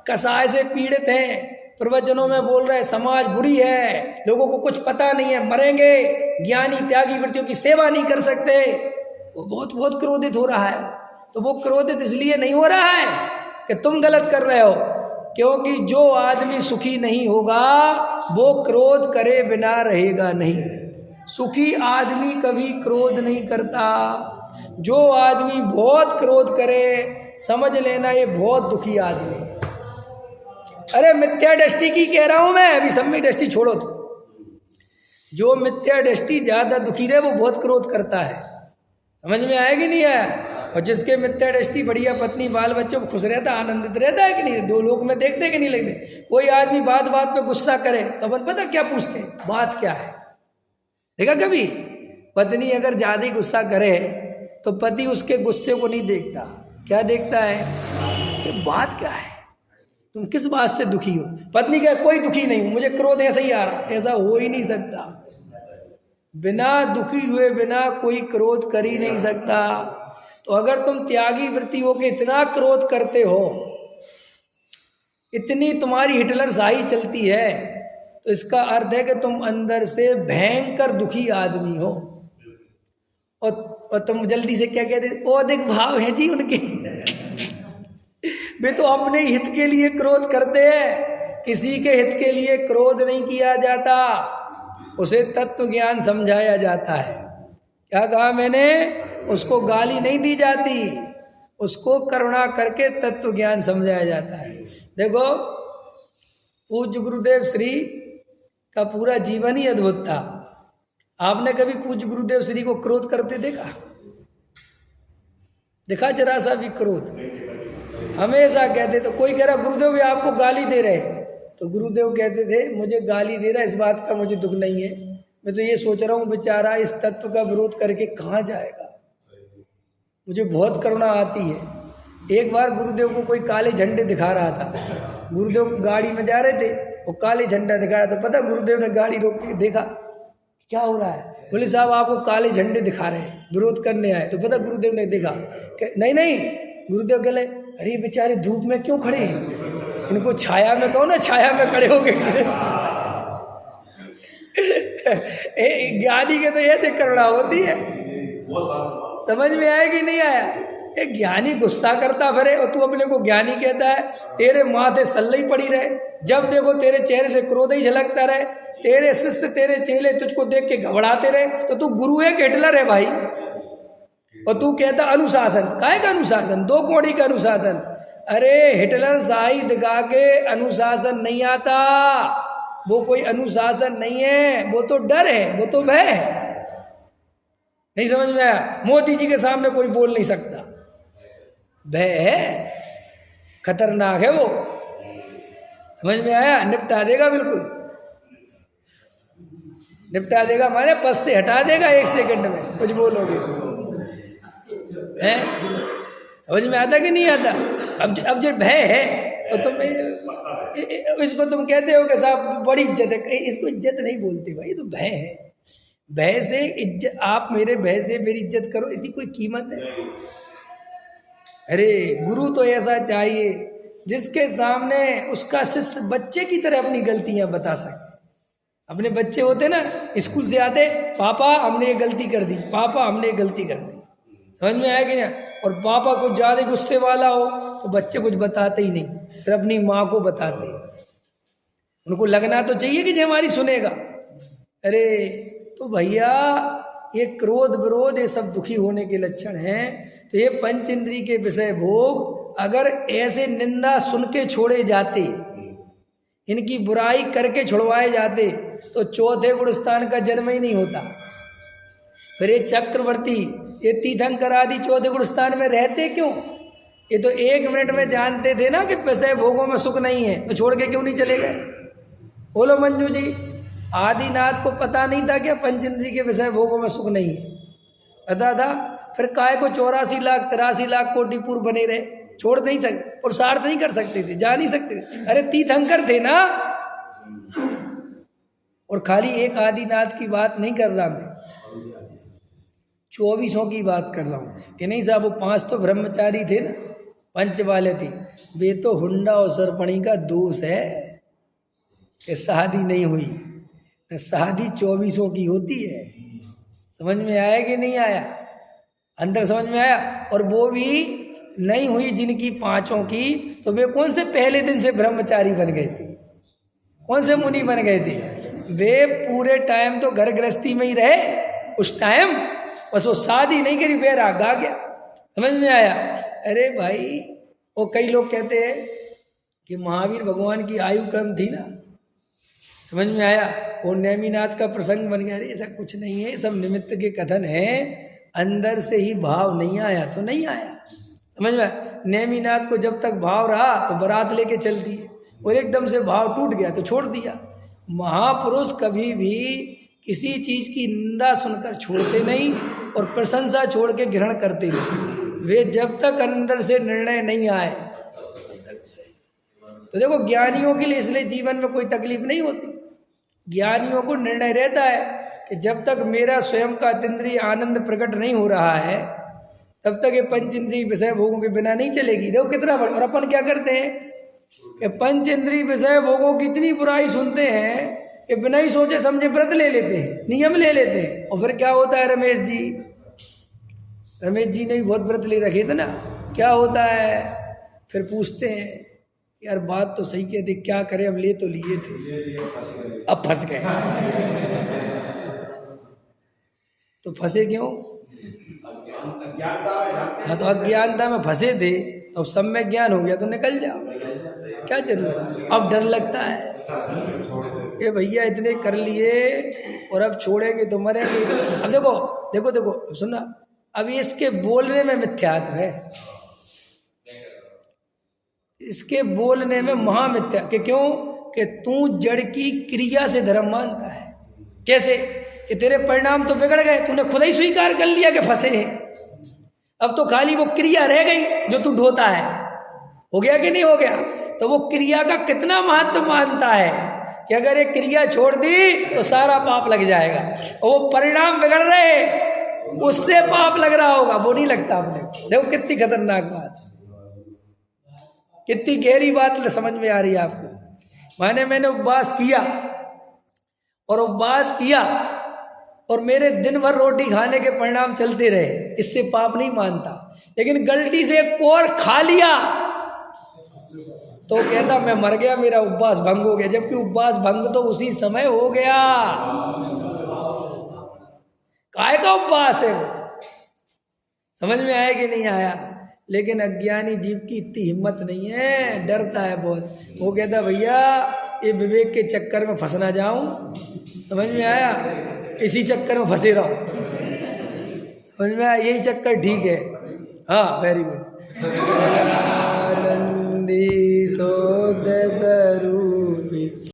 कसाय से पीड़ित हैं, प्रवचनों में बोल रहे हैं समाज बुरी है, लोगों को कुछ पता नहीं है, मरेंगे, ज्ञानी त्यागी वृत्तियों की सेवा नहीं कर सकते। वो बहुत बहुत क्रोधित हो रहा है। तो वो क्रोधित इसलिए नहीं हो रहा है कि तुम गलत कर रहे हो, क्योंकि जो आदमी सुखी नहीं होगा वो क्रोध करे बिना रहेगा नहीं। सुखी आदमी कभी क्रोध नहीं करता। जो आदमी बहुत क्रोध करे समझ लेना ये बहुत दुखी आदमी है। अरे मिथ्या दृष्टि की कह रहा हूं मैं, अभी सम्यक दृष्टि छोड़ो। तो जो मिथ्या दृष्टि ज्यादा दुखी रहे वो बहुत क्रोध करता है। समझ में आया कि नहीं आया? और जिसके मिथ्या दृष्टि बढ़िया पत्नी बाल बच्चों को खुश रहता, आनंदित रहता है कि नहीं, दो लोग में देखते कि नहीं लगते। कोई आदमी बात बात पे गुस्सा करे तो अपन पता क्या पूछते हैं, बात क्या है। देखा कभी पत्नी अगर ज्यादा गुस्सा करे तो पति उसके गुस्से को नहीं देखता, क्या देखता है कि बात क्या है, तुम किस बात से दुखी हो। पत्नी कहे कोई दुखी नहीं हूं, मुझे क्रोध ऐसा ही आ रहा। ऐसा हो ही नहीं सकता। बिना दुखी हुए बिना कोई क्रोध कर ही नहीं सकता। तो अगर तुम त्यागी वृत्ति हो के इतना क्रोध करते हो, इतनी तुम्हारी हिटलर शाही चलती है, तो इसका अर्थ है कि तुम अंदर से भयंकर दुखी आदमी हो। और तुम जल्दी से क्या कहते, वो अधिक भाव है जी उनके वे तो अपने हित के लिए क्रोध करते हैं, किसी के हित के लिए क्रोध नहीं किया जाता, उसे तत्व ज्ञान समझाया जाता है। क्या कहा मैंने? उसको गाली नहीं दी जाती, उसको करुणा करके तत्व ज्ञान समझाया जाता है। देखो पूज्य गुरुदेव श्री का पूरा जीवन ही अद्भुत था। आपने कभी पूज्य गुरुदेव श्री को क्रोध करते देखा? देखा जरा सा भी क्रोध? हमेशा कहते, तो कोई कह रहा गुरुदेव ये आपको गाली दे रहे हैं, तो गुरुदेव कहते थे मुझे गाली दे रहा है इस बात का मुझे दुख नहीं है, मैं तो ये सोच रहा हूँ बेचारा इस तत्व का विरोध करके कहाँ जाएगा, मुझे बहुत करुणा आती है। एक बार गुरुदेव को कोई काले झंडे दिखा रहा था, गुरुदेव गाड़ी में जा रहे थे, वो काले झंडा दिखा रहा था। पता गुरुदेव ने गाड़ी रोक के देखा क्या हो रहा है, बोले साहब आपको काले झंडे दिखा रहे हैं, विरोध करने आए। तो पता गुरुदेव ने देखा नहीं, गुरुदेव कहले अरे बेचारे धूप में क्यों खड़े हैं, इनको छाया में कहो ना, छाया में खड़े हो गए ज्ञानी के तो ऐसे करुणा होती है। समझ में आया कि नहीं आया? एक ज्ञानी गुस्सा करता फिरे और तू अपने को ज्ञानी कहता है। तेरे माथे सल्लई पड़ी रहे, जब देखो तेरे चेहरे से क्रोध ही झलकता रहे, तेरे शिष्य तेरे चेले तुझको देख के घबराते रहे, तो तू गुरु है कि हिटलर है भाई? और तू कहता अनुशासन, काहे का अनुशासन, दो कौड़ी का अनुशासन। अरे हिटलर शाही दिखा के अनुशासन नहीं आता, वो कोई अनुशासन नहीं है, वो तो डर है, वो तो भय है। नहीं समझ में आया? मोदी जी के सामने कोई बोल नहीं सकता, भय है, खतरनाक है वो। समझ में आया? निपटा देगा, बिल्कुल निपटा देगा, माने पद से हटा देगा 1 सेकंड में, कुछ बोलोगे है। समझ में आता कि नहीं आता? अब जो भय है तो तुम इसको तुम कहते हो कि साहब बड़ी इज्जत है, इसको इज्जत नहीं बोलते भाई, तो भय है। भय से इज्जत, आप मेरे भय से मेरी इज्जत करो, इसकी कोई कीमत है? अरे गुरु तो ऐसा चाहिए जिसके सामने उसका शिष्य बच्चे की तरह अपनी गलतियां बता सके। अपने बच्चे होते ना, स्कूल से आते, पापा हमने ये गलती कर दी, पापा हमने ये गलती कर दी। समझ में आया कि ना? और पापा कुछ ज़्यादा गुस्से वाला हो तो बच्चे कुछ बताते ही नहीं, फिर अपनी माँ को बताते हैं। उनको लगना तो चाहिए कि जो हमारी सुनेगा। अरे तो भैया ये क्रोध विरोध ये सब दुखी होने के लक्षण हैं। तो ये पंच इंद्रिय के विषय भोग अगर ऐसे निंदा सुन के छोड़े जाते, इनकी बुराई करके छुड़वाए जाते, तो चौथे गुण स्थान का जन्म ही नहीं होता। फिर ये चक्रवर्ती, ये तीर्थंकर आदि चौथे गुण स्थान में रहते क्यों? ये तो 1 मिनट में जानते थे ना कि विषय भोगों में सुख नहीं है, तो छोड़ के क्यों नहीं चले गए? बोलो मंजू जी, आदिनाथ को पता नहीं था क्या पंच इंद्रिय के विषय भोगों में सुख नहीं है? पता था, फिर काय को 84 लाख 83 लाख कोटि पूर्व बने रहे, छोड़ नहीं सकते और सार्थ नहीं कर सकते थे, जा नहीं सकते थे। अरे तीर्थंकर थे ना, और खाली एक आदिनाथ की बात नहीं कर रहा मैं, 24 की बात कर रहा हूँ कि नहीं साहब वो 5 तो ब्रह्मचारी थे ना, पंच वाले थे, वे तो हुंडा और सरपणी का दोष है कि शादी नहीं हुई। शादी 24 की होती है। समझ में आया कि नहीं आया? अंदर समझ में आया? और वो भी नहीं हुई जिनकी 5 की, तो वे कौन से पहले दिन से ब्रह्मचारी बन गए थे? कौन से मुनि बन गए थे? वे पूरे टाइम तो घर गृहस्थी में ही रहे उस टाइम, बस वो शादी नहीं करी, बैराग आ गया। समझ में आया? अरे भाई वो कई लोग कहते हैं कि महावीर भगवान की आयु कम थी ना। समझ में आया? वो नेमिनाथ का प्रसंग बन गया। अरे ऐसा कुछ नहीं है, सब निमित्त के कथन है, अंदर से ही भाव नहीं आया तो नहीं आया। समझ में? नेमिनाथ को जब तक भाव रहा तो बारात लेके चलती है, और एकदम से भाव टूट गया तो छोड़ दिया। महापुरुष कभी भी किसी चीज की निंदा सुनकर छोड़ते नहीं और प्रशंसा छोड़ के ग्रहण करते नहीं। वे जब तक अंदर से निर्णय नहीं आए तो देखो, ज्ञानियों के लिए इसलिए जीवन में कोई तकलीफ नहीं होती। ज्ञानियों को निर्णय रहता है कि जब तक मेरा स्वयं का अतीन्द्रिय आनंद प्रकट नहीं हो रहा है तब तक ये पंच इंद्रिय विषय भोगों के बिना नहीं चलेगी। देखो कितना बड़ा। और अपन क्या करते हैं कि पंच इंद्रिय विषय भोगों की इतनी बुराई सुनते हैं कि बिना ही सोचे समझे व्रत ले लेते हैं, नियम ले लेते हैं। और फिर क्या होता है? रमेश जी ने भी बहुत व्रत ले रखे थे ना, क्या होता है? फिर पूछते हैं यार बात तो सही कहते, क्या करें, अब ले तो लिए थे, अब फंस गए। तो फंसे क्यों? हाँ तो अज्ञानता में फंसे थे, तो सम्यक ज्ञान हो गया तो निकल जाओ, क्या जरूरत? अब डर लगता है ये भैया इतने कर लिए और अब छोड़ेंगे तो मरेंगे। अब देखो सुना, अब इसके बोलने में मिथ्यात्व है, इसके बोलने में महामिथ्या कि क्यों? कि तू जड़ की क्रिया से धर्म मानता है। कैसे? कि तेरे परिणाम तो बिगड़ गए, तूने खुद ही स्वीकार कर लिया कि फंसे हैं, अब तो खाली वो क्रिया रह गई जो तू ढोता है। हो गया कि नहीं हो गया? तो वो क्रिया का कितना महत्व मानता है कि अगर ये क्रिया छोड़ दी तो सारा पाप लग जाएगा, और वो परिणाम बिगड़ रहे उससे पाप लग रहा होगा, वो नहीं लगता अपने। देखो कितनी खतरनाक बात, कितनी गहरी बात समझ में आ रही है आपको। मैंने उपवास किया और मेरे दिन भर रोटी खाने के परिणाम चलते रहे, इससे पाप नहीं मानता। लेकिन गलती से एक कोर खा लिया तो कहता मैं मर गया, मेरा उपवास भंग हो गया, जबकि उपवास भंग तो उसी समय हो गया। काय का उपवास है वो? समझ में आया कि नहीं आया? लेकिन अज्ञानी जीव की इतनी हिम्मत नहीं है, डरता है बहुत। वो कहता भैया ये विवेक के चक्कर में फंस ना जाऊं। समझ में आया? इसी चक्कर में फंसे रहो। समझ में आया? यही चक्कर ठीक है। हाँ वेरी गुड।